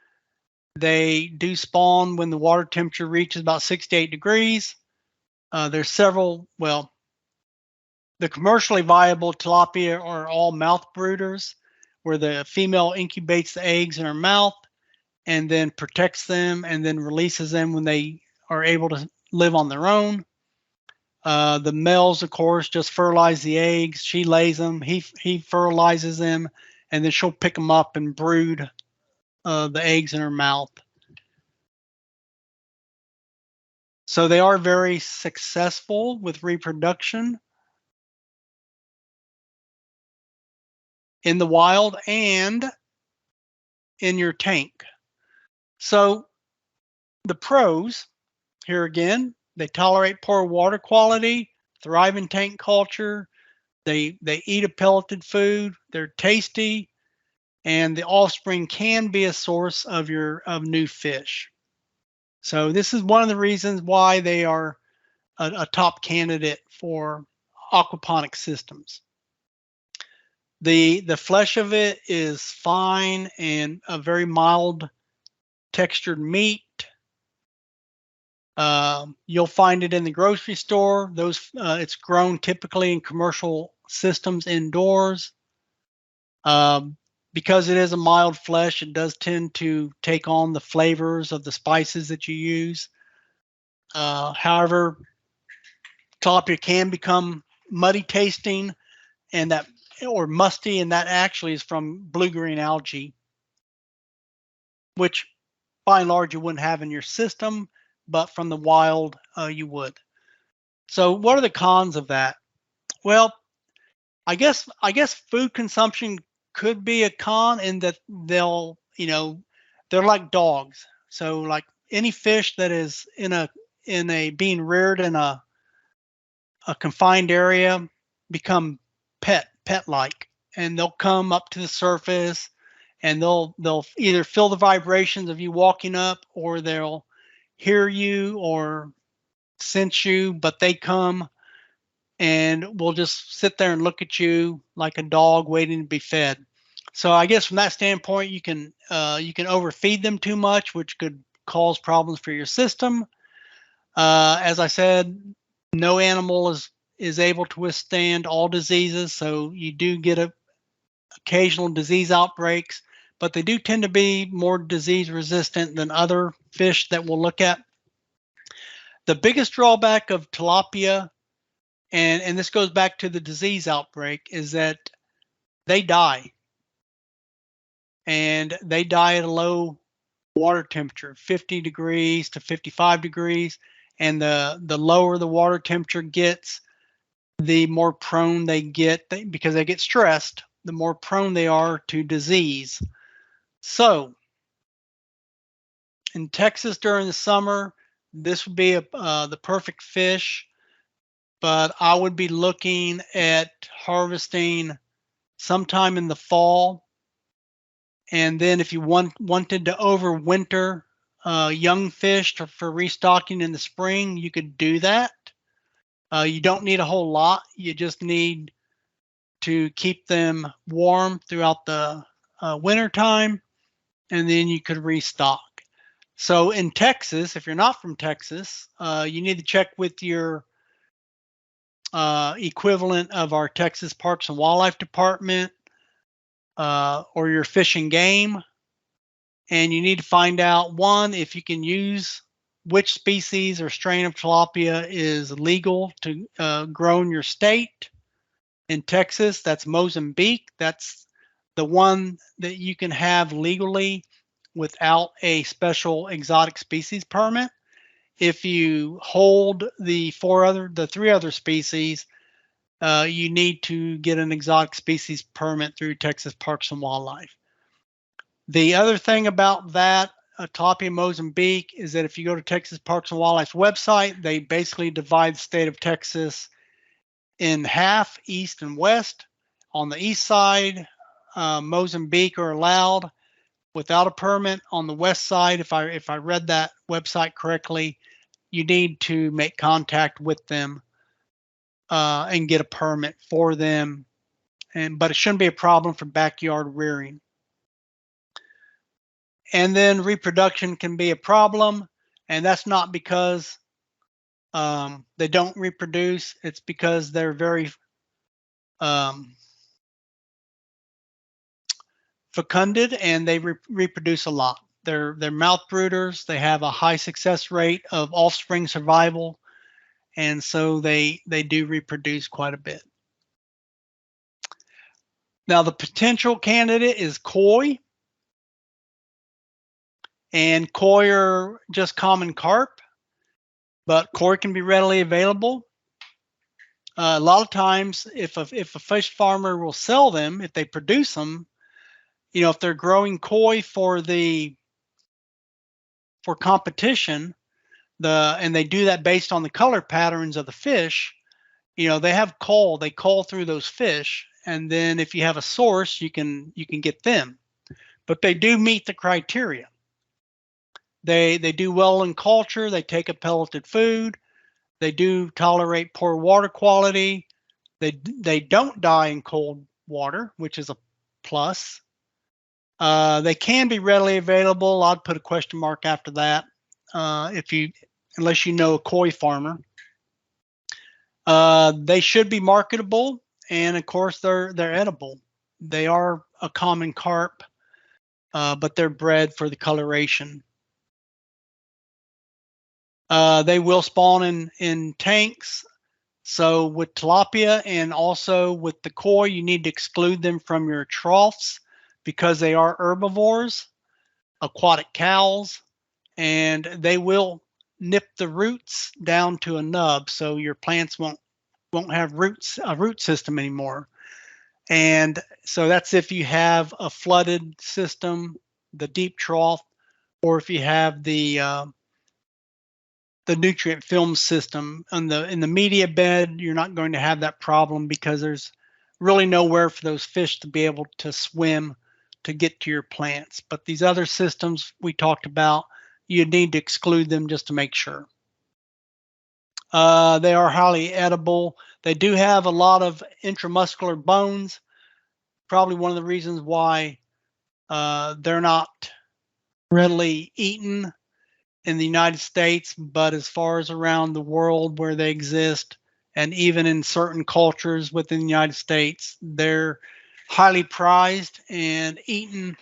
They do spawn when the water temperature reaches about 68 degrees. There's several, well, the commercially viable tilapia are all mouth brooders, where the female incubates the eggs in her mouth and then protects them and then releases them when they are able to live on their own. The males, of course, just fertilize the eggs. She lays them, he fertilizes them, and then she'll pick them up and brood the eggs in her mouth. So they are very successful with reproduction in the wild and in your tank. So the pros, here again, they tolerate poor water quality, thrive in tank culture, they eat a pelleted food, they're tasty, and the offspring can be a source of new fish. So this is one of the reasons why they are a top candidate for aquaponic systems. The flesh of it is fine and a very mild textured meat. You'll find it in the grocery store. It's grown typically in commercial systems indoors. Because it is a mild flesh, it does tend to take on the flavors of the spices that you use. However, tilapia can become muddy tasting or musty, and that actually is from blue-green algae, which by and large you wouldn't have in your system, but from the wild you would. So what are the cons of that? Well, I guess food consumption could be a con in that they're like dogs. So like any fish that is being reared in a confined area become pet-like, and they'll come up to the surface and they'll either feel the vibrations of you walking up, or they'll hear you or sense you, but they come and will just sit there and look at you like a dog waiting to be fed. So I guess from that standpoint, you can overfeed them too much, which could cause problems for your system. As I said, no animal is able to withstand all diseases, so you do get occasional disease outbreaks, but they do tend to be more disease resistant than other fish that we'll look at. The biggest drawback of tilapia, and this goes back to the disease outbreak, is that they die. And they die at a low water temperature, 50 degrees to 55 degrees. And the lower the water temperature gets, the more prone they get, because they get stressed, the more prone they are to disease. So in Texas during the summer, this would be the perfect fish, but I would be looking at harvesting sometime in the fall. And then if you wanted to overwinter young fish for restocking in the spring, you could do that. You don't need a whole lot. You just need to keep them warm throughout the winter time, and then you could restock. So in Texas, if you're not from Texas, you need to check with your equivalent of our Texas Parks and Wildlife Department or your Fish and Game. And you need to find out, one, if you can use which species or strain of tilapia is legal to grow in your state. In Texas, that's Mozambique. That's the one that you can have legally without a special exotic species permit. If you hold the three other species, you need to get an exotic species permit through Texas Parks and Wildlife. The other thing about that, tilapia Mozambique, is that if you go to Texas Parks and Wildlife's website, they basically divide the state of Texas in half, east and west. On the east side, Mozambique are allowed without a permit. On the west side, if I read that website correctly, you need to make contact with them and get a permit for them. But it shouldn't be a problem for backyard rearing. And then reproduction can be a problem, and that's not because they don't reproduce. It's because they're very fecunded and they reproduce a lot. They're mouth brooders. They have a high success rate of offspring survival, and so they do reproduce quite a bit. Now, the potential candidate is koi. And koi are just common carp, but koi can be readily available. A lot of times, if a fish farmer will sell them, if they produce them, you know, if they're growing koi for competition, and they do that based on the color patterns of the fish, you know, they have cull. They cull through those fish, and then if you have a source, you can get them. But they do meet the criteria. They do well in culture. They take a pelleted food. They do tolerate poor water quality. They don't die in cold water, which is a plus. They can be readily available. I'd put a question mark after that unless you know a koi farmer. They should be marketable, and of course they're edible. They are a common carp, but they're bred for the coloration. They will spawn in tanks. So with tilapia and also with the koi, you need to exclude them from your troughs because they are herbivores, aquatic cows, and they will nip the roots down to a nub, so your plants won't have a root system anymore. And so that's if you have a flooded system, the deep trough, or if you have the nutrient film system. In the media bed, you're not going to have that problem because there's really nowhere for those fish to be able to swim to get to your plants. But these other systems we talked about, you need to exclude them just to make sure. They are highly edible. They do have a lot of intramuscular bones. Probably one of the reasons why they're not readily eaten in the United States, but as far as around the world where they exist, and even in certain cultures within the United States, they're highly prized and eaten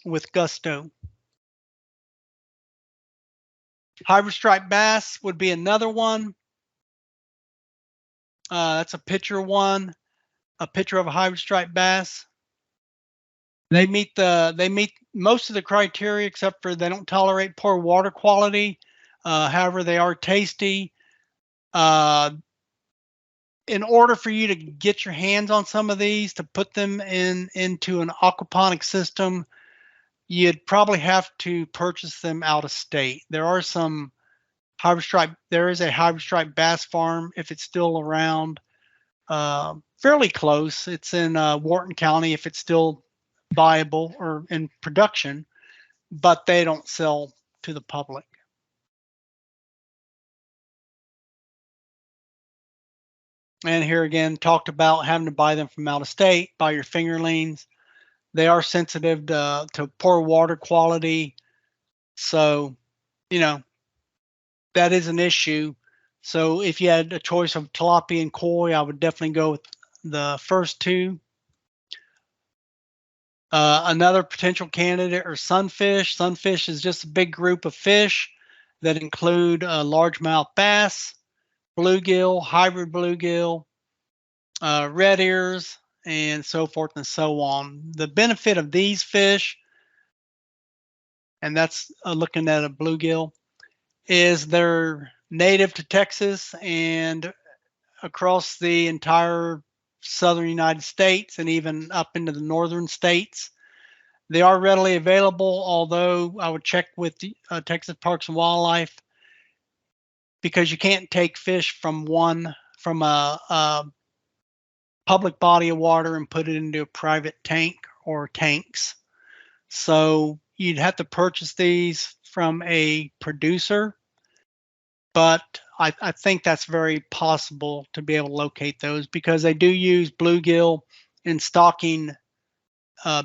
with gusto. Hybrid striped bass would be another one. That's a picture of a hybrid striped bass. They meet most of the criteria, except for they don't tolerate poor water quality. However, they are tasty. In order for you to get your hands on some of these, to put them into an aquaponics system, you'd probably have to purchase them out of state. There is a hybrid striped bass farm, if it's still around, fairly close. It's in Wharton County, if it's still viable or in production, but they don't sell to the public. And here again, talked about having to buy them from out of state, buy your fingerlings. They are sensitive to poor water quality. So, you know, that is an issue. So if you had a choice of tilapia and koi, I would definitely go with the first two. Another potential candidate are sunfish. Sunfish is just a big group of fish that include largemouth bass, bluegill, hybrid bluegill, red ears, and so forth and so on. The benefit of these fish, and that's looking at a bluegill, is they're native to Texas and across the entire southern United States and even up into the northern states. They are readily available, although I would check with the, Texas Parks and Wildlife, because you can't take fish from a public body of water and put it into a private tank or tanks. So you'd have to purchase these from a producer, but I think that's very possible to be able to locate those because they do use bluegill in stocking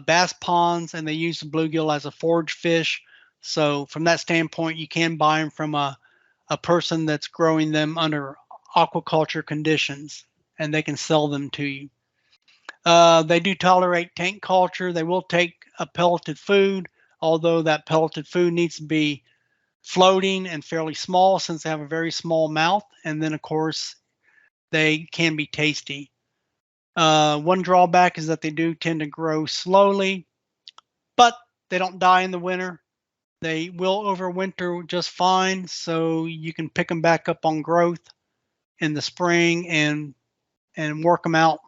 bass ponds, and they use the bluegill as a forage fish. So from that standpoint, you can buy them from a person that's growing them under aquaculture conditions, and they can sell them to you. They do tolerate tank culture. They will take a pelleted food, although that pelleted food needs to be floating and fairly small since they have a very small mouth. And then, of course, they can be tasty. One drawback is that they do tend to grow slowly, but they don't die in the winter. They will overwinter just fine, so you can pick them back up on growth in the spring and work them out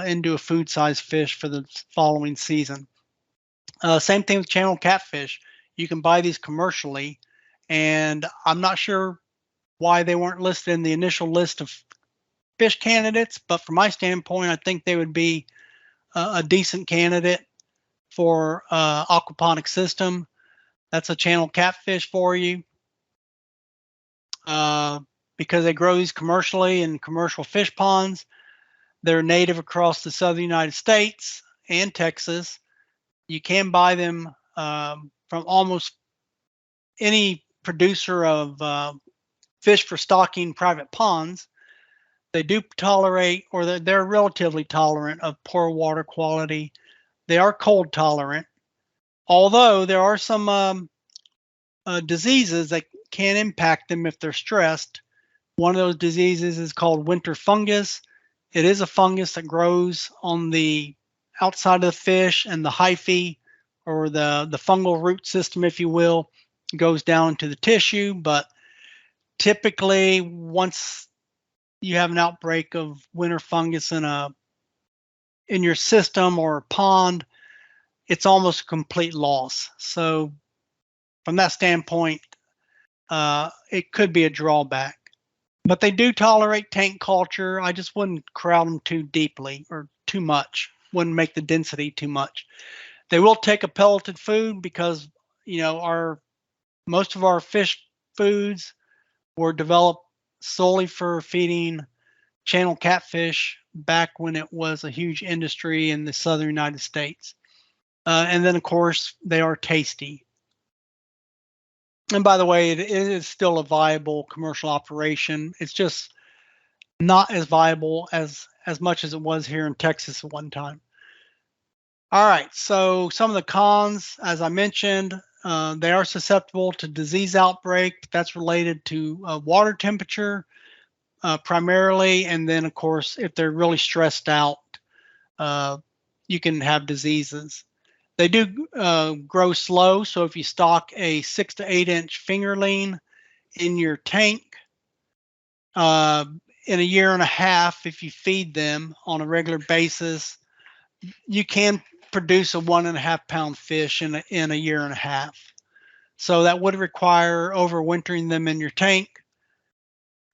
into a food-sized fish for the following season. Same thing with channel catfish. You can buy these commercially, and I'm not sure why they weren't listed in the initial list of fish candidates, but from my standpoint, I think they would be a decent candidate for aquaponics system. That's a channel catfish for you. Because they grow these commercially in commercial fish ponds. They're native across the southern United States and Texas. You can buy them from almost any producer of fish for stocking private ponds. They do tolerate, or they're relatively tolerant of poor water quality. They are cold tolerant, although there are some diseases that can impact them if they're stressed. One of those diseases is called winter fungus. It is a fungus that grows on the outside of the fish, and the hyphae, or the fungal root system, if you will, goes down to the tissue. But typically, once you have an outbreak of winter fungus in your system or pond, it's almost a complete loss. So from that standpoint, it could be a drawback. But they do tolerate tank culture. I just wouldn't crowd them too deeply or too much. Wouldn't make the density too much. They will take a pelleted food because, you know, most of our fish foods were developed solely for feeding channel catfish back when it was a huge industry in the southern United States. And then, of course, they are tasty. And by the way, it is still a viable commercial operation. It's just not as viable as much as it was here in Texas at one time. All right, so some of the cons, as I mentioned, they are susceptible to disease outbreak. That's related to water temperature primarily, and then of course, if they're really stressed out, you can have diseases. They do grow slow, so if you stock a 6 to 8 inch fingerling in your tank, in a year and a half, if you feed them on a regular basis, you can produce a 1.5 pound fish in a year and a half. So that would require overwintering them in your tank.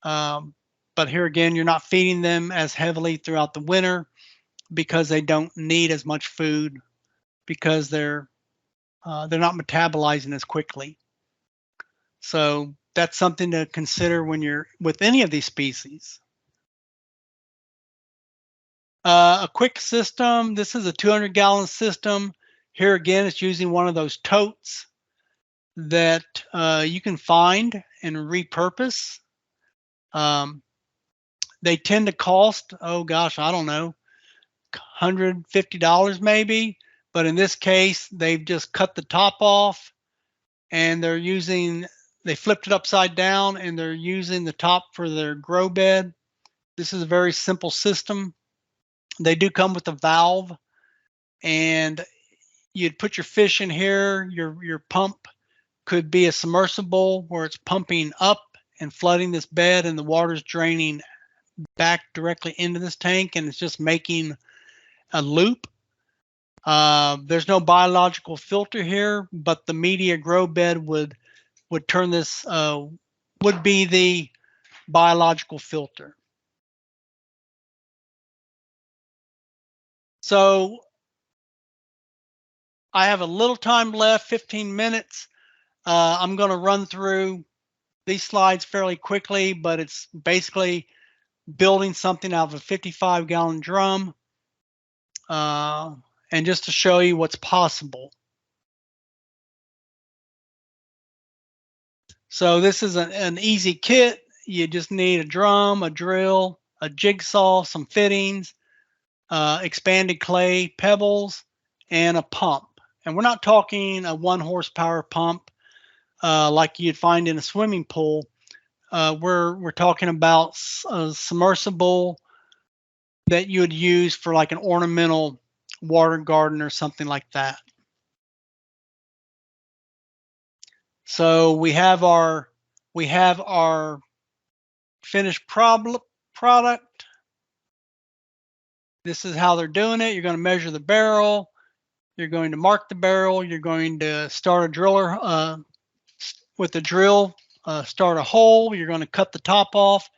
But here again, you're not feeding them as heavily throughout the winter because they don't need as much food because they're not metabolizing as quickly. So that's something to consider when you're with any of these species. A quick system. This is a 200-gallon system. Here again, it's using one of those totes that you can find and repurpose. They tend to cost, oh gosh, I don't know, $150 maybe. But in this case, they've just cut the top off and they flipped it upside down and they're using the top for their grow bed. This is a very simple system. They do come with a valve, and you'd put your fish in here. Your pump could be a submersible where it's pumping up and flooding this bed, and the water's draining back directly into this tank, and it's just making a loop. There's no biological filter here, but the media grow bed would turn this, would be the biological filter. So I have a little time left, 15 minutes. I'm going to run through these slides fairly quickly, but it's basically building something out of a 55-gallon drum, and just to show you what's possible. So this is an easy kit. You just need a drum, a drill, a jigsaw, some fittings, expanded clay, pebbles, and a pump. And we're not talking a 1 horsepower pump like you'd find in a swimming pool. We're talking about a submersible that you would use for like an ornamental water garden or something like that. So we have our finished product. This is how they're doing it. You're going to measure the barrel. You're going to mark the barrel. You're going to start a driller with the drill. Start a hole. You're going to cut the top off,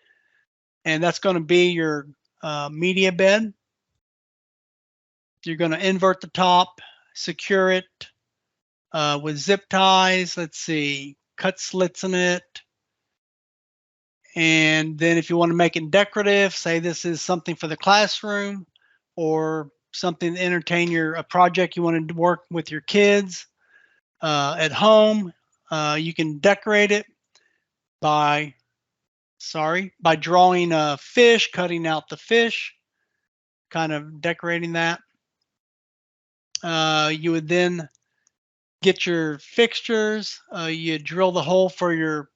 and that's going to be your media bed. You're going to invert the top, secure it with zip ties. Let's see, cut slits in it. And then if you want to make it decorative, say this is something for the classroom or something to entertain a project you want to work with your kids at home, you can decorate it by drawing a fish, cutting out the fish, kind of decorating that. You would then get your fixtures. You drill the hole for your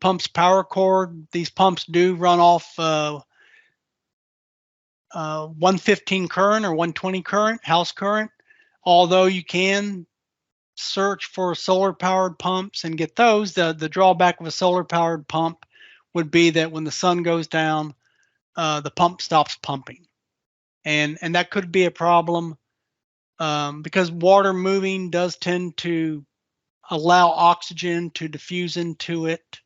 pump's power cord. These pumps do run off 115 current or 120 current, house current, although you can search for solar powered pumps and get those. The drawback of a solar powered pump would be that when the sun goes down, the pump stops pumping, and that could be a problem because water moving does tend to allow oxygen to diffuse into it.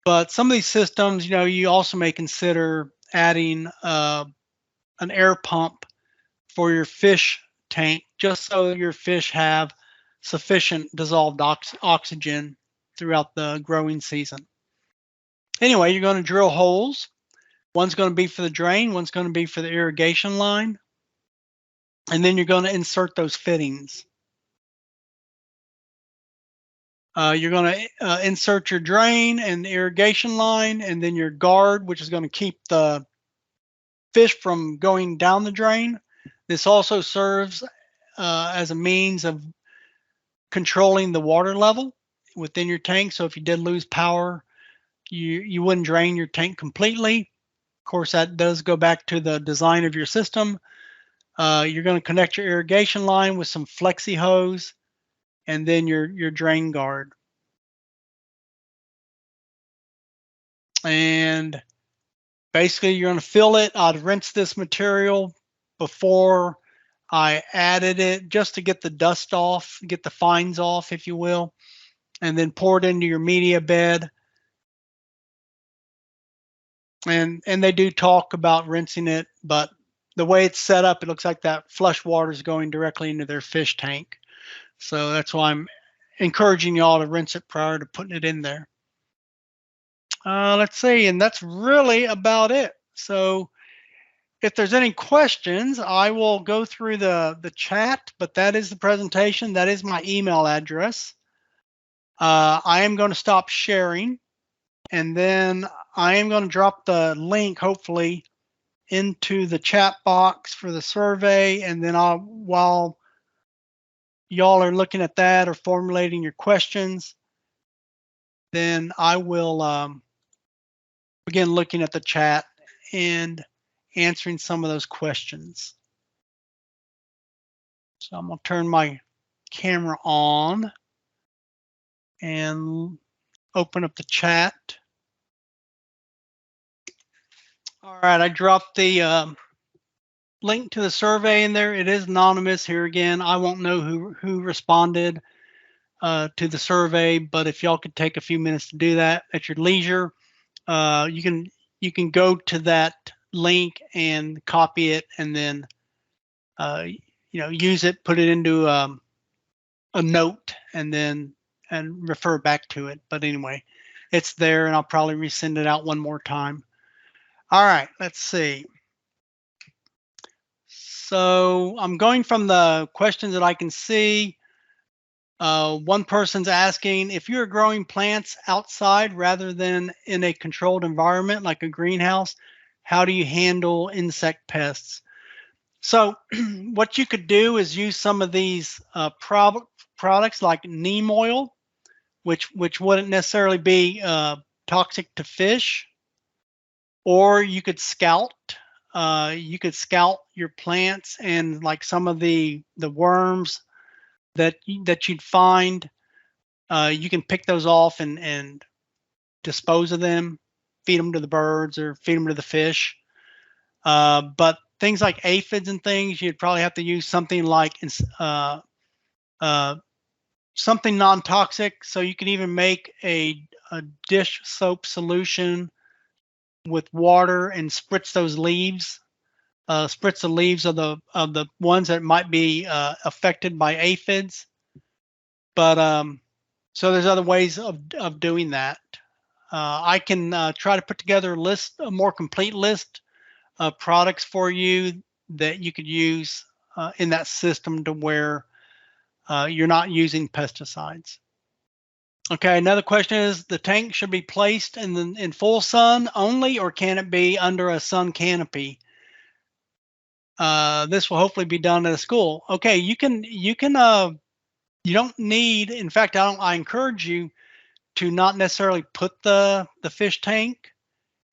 But some of these systems, you also may consider adding an air pump for your fish tank, just so your fish have sufficient dissolved oxygen throughout the growing season. Anyway, you're going to drill holes. One's going to be for the drain, one's going to be for the irrigation line. And then you're going to insert those fittings. You're going to insert your drain and the irrigation line, and then your guard, which is going to keep the fish from going down the drain. This also serves as a means of controlling the water level within your tank. So if you did lose power, you wouldn't drain your tank completely. Of course, that does go back to the design of your system. You're going to connect your irrigation line with some flexi hose, and then your drain guard. And basically, you're going to fill it. I'd rinse this material before I added it, just to get the dust off, get the fines off, if you will, and then pour it into your media bed. And they do talk about rinsing it, but the way it's set up, it looks like that flush water is going directly into their fish tank. So that's why I'm encouraging y'all to rinse it prior to putting it in there. Let's see, and that's really about it. So if there's any questions, I will go through the chat, but that is the presentation. That is my email address. I am going to stop sharing. And then I am going to drop the link, hopefully, into the chat box for the survey. And then while y'all are looking at that or formulating your questions, then I will begin looking at the chat and answering some of those questions. So I'm going to turn my camera on and open up the chat. All right, I dropped the link to the survey in there. It is anonymous here again. I won't know who responded to the survey, but if y'all could take a few minutes to do that at your leisure, you can go to that link and copy it, and then use it, put it into a note, and then refer back to it. But anyway, it's there, and I'll probably resend it out one more time. All right, let's see. So I'm going from the questions that I can see. One person's asking, if you're growing plants outside rather than in a controlled environment like a greenhouse, how do you handle insect pests? So what you could do is use some of these products like neem oil, which wouldn't necessarily be toxic to fish, or you could scout. You could scout your plants, and like some of the worms that you'd find, you can pick those off and dispose of them, feed them to the birds or feed them to the fish. But things like aphids and things, you'd probably have to use something like something non-toxic. So you can even make a dish soap solution with water and spritz those leaves. Spritz the leaves of the ones that might be affected by aphids. But so there's other ways of doing that. I can try to put together a more complete list of products for you that you could use in that system to where you're not using pesticides. Okay, another question is, the tank should be placed in full sun only, or can it be under a sun canopy? This will hopefully be done at a school. Okay, you don't need, in fact, I encourage you to not necessarily put the fish tank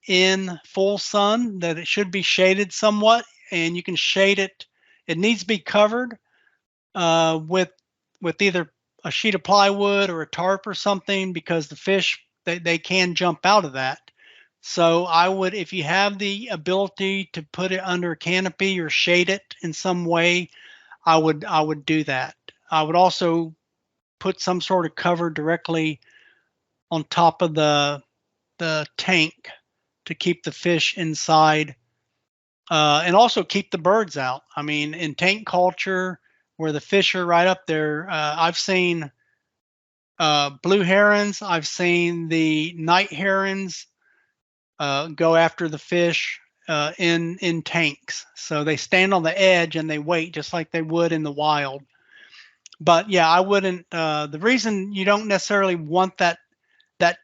in full sun, that it should be shaded somewhat, and you can shade it. It needs to be covered with either a sheet of plywood or a tarp or something, because the fish, they can jump out of that. So I would, if you have the ability to put it under a canopy or shade it in some way, I would do that. I would also put some sort of cover directly on top of the tank to keep the fish inside, and also keep the birds out. I mean, in tank culture, where the fish are right up there, I've seen blue herons, I've seen the night herons go after the fish in tanks. So they stand on the edge and they wait just like they would in the wild. But yeah, I wouldn't. The reason you don't necessarily want that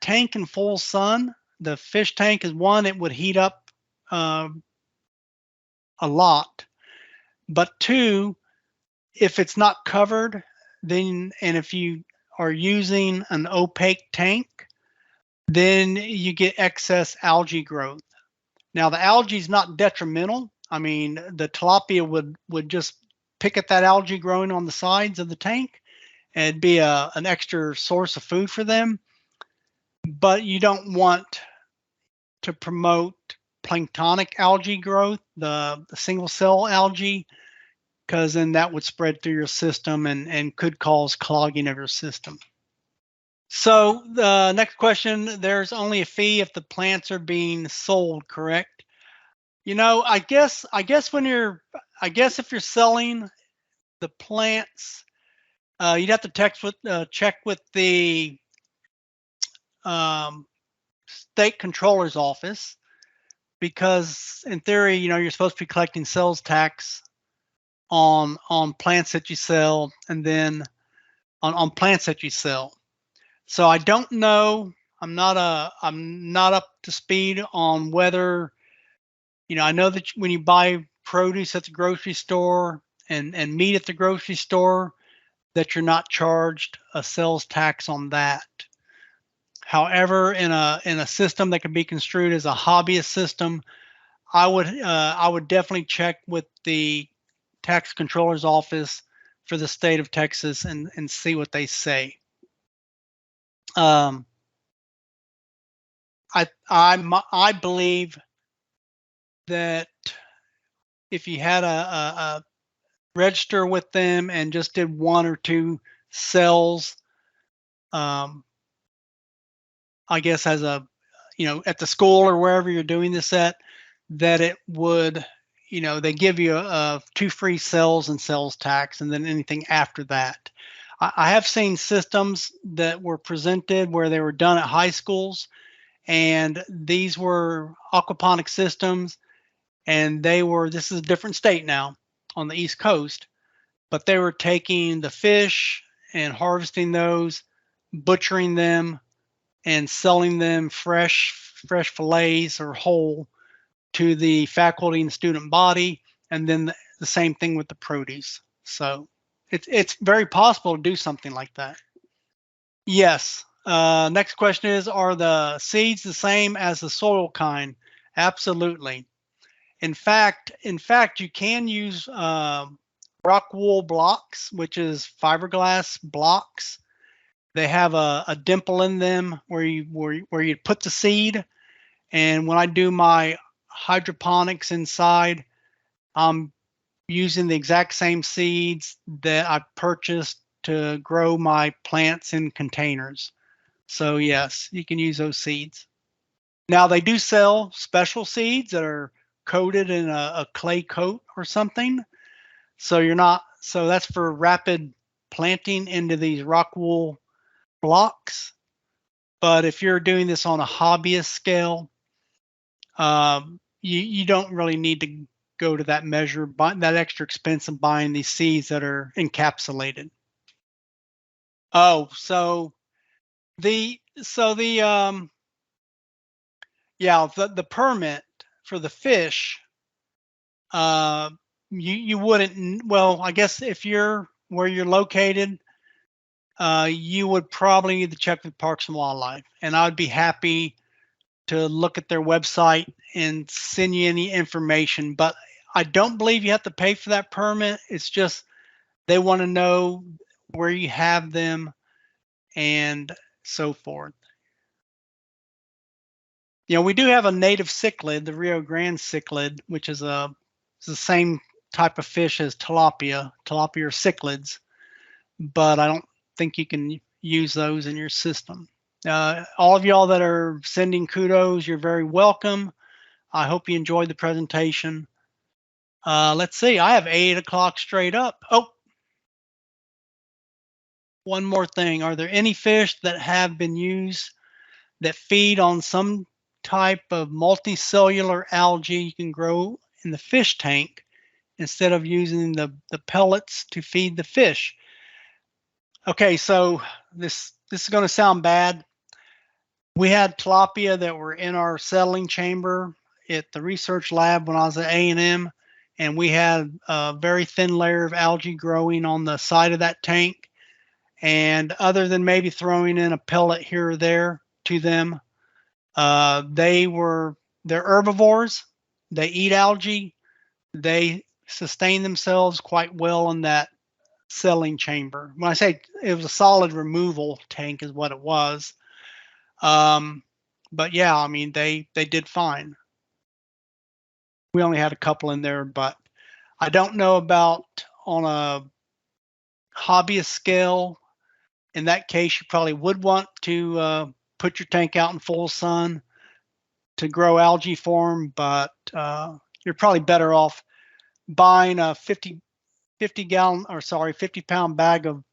tank in full sun, the fish tank, is one, it would heat up a lot. But two, if it's not covered, then, and if you are using an opaque tank, then you get excess algae growth. Now, the algae is not detrimental. I mean, the tilapia would just pick at that algae growing on the sides of the tank, and it'd be an extra source of food for them. But you don't want to promote planktonic algae growth, the single cell algae, because then that would spread through your system and could cause clogging of your system. So the next question, there's only a fee if the plants are being sold, correct? You know, I guess if you're selling the plants, you'd have to check with the state controller's office, because in theory, you're supposed to be collecting sales tax on plants that you sell, and then on plants that you sell. So I don't know I'm not up to speed on whether, I know that when you buy produce at the grocery store and meat at the grocery store, that you're not charged a sales tax on that. However, in a system that can be construed as a hobbyist system, I would definitely check with the tax controller's office for the state of Texas and see what they say. I believe that if you had a register with them and just did 1 or 2 cells, I guess as a, at the school or wherever you're doing this at, that it would, they give you 2 free cells and sales tax, and then anything after that. I have seen systems that were presented where they were done at high schools, and these were aquaponic systems, and this is a different state now on the East Coast, but they were taking the fish and harvesting those, butchering them, and selling them fresh fillets or whole to the faculty and student body, and then the same thing with the produce. So it's very possible to do something like that. Yes. Next question is, are the seeds the same as the soil kind? Absolutely. In fact, you can use rock wool blocks, which is fiberglass blocks. They have a dimple in them where you put the seed. And when I do my hydroponics inside, I'm using the exact same seeds that I purchased to grow my plants in containers. So yes, you can use those seeds. Now they do sell special seeds that are coated in a clay coat or something. So that's for rapid planting into these rock wool blocks. But if you're doing this on a hobbyist scale, you don't really need to go to that measure, that extra expense of buying these seeds that are encapsulated. Oh, the permit for the fish, you wouldn't, well, I guess if you're where you're located, you would probably need to check with Parks and Wildlife, and I'd be happy to look at their website and send you any information. But I don't believe you have to pay for that permit. It's just they want to know where you have them and so forth. We do have a native cichlid, the Rio Grande cichlid, which is the same type of fish as tilapia or cichlids, but I don't think you can use those in your system. All of y'all that are sending kudos, you're very welcome. I hope you enjoyed the presentation. Let's see, I have 8 o'clock straight up. Oh, one more thing. Are there any fish that have been used that feed on some type of multicellular algae you can grow in the fish tank instead of using the pellets to feed the fish? Okay, so this is going to sound bad. We had tilapia that were in our settling chamber at the research lab when I was at A&M, and we had a very thin layer of algae growing on the side of that tank. And other than maybe throwing in a pellet here or there to them, they're herbivores. They eat algae. They sustain themselves quite well in that settling chamber. When I say it was a solid removal tank is what it was. But yeah, I mean, they did fine. We only had a couple in there, but I don't know about on a hobbyist scale. In that case, you probably would want to put your tank out in full sun to grow algae for them, but you're probably better off buying a 50 pound bag of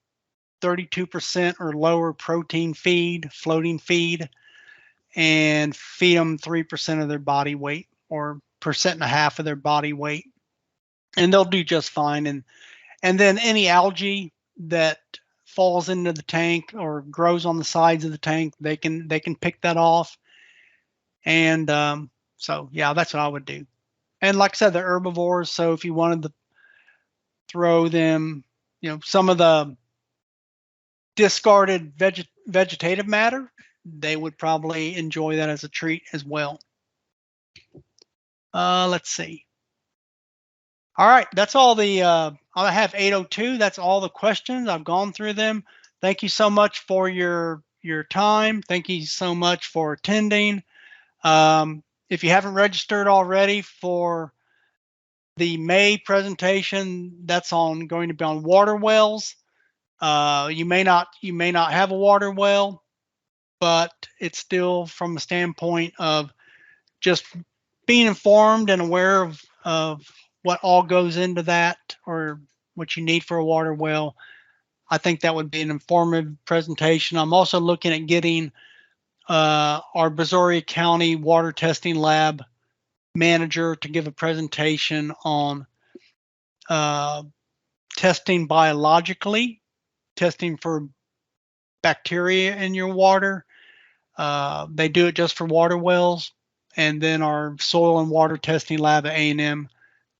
32% or lower protein feed, floating feed, and feed them 3% of their body weight or 1.5% of their body weight, and they'll do just fine. And then any algae that falls into the tank or grows on the sides of the tank, they can pick that off. And so yeah, that's what I would do. And like I said, they're herbivores, so if you wanted to throw them, some of the discarded vegetative matter, they would probably enjoy that as a treat as well. Let's see. All right, that's all the, I have 802. That's all the questions. I've gone through them. Thank you so much for your time. Thank you so much for attending. If you haven't registered already for the May presentation, that's going to be on water wells. You may not have a water well, but it's still from a standpoint of just being informed and aware of what all goes into that, or what you need for a water well. I think that would be an informative presentation. I'm also looking at getting our Brazoria County water testing lab manager to give a presentation on testing biologically, testing for bacteria in your water. They do it just for water wells. And then our soil and water testing lab at A&M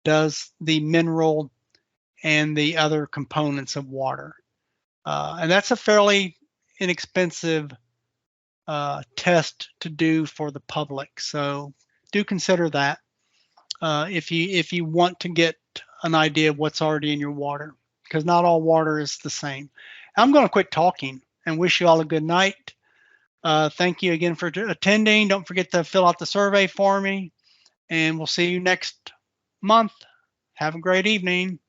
does the mineral and the other components of water. And that's a fairly inexpensive test to do for the public. So do consider that if you want to get an idea of what's already in your water, because not all water is the same. I'm going to quit talking and wish you all a good night. Thank you again for attending. Don't forget to fill out the survey for me, and we'll see you next month. Have a great evening.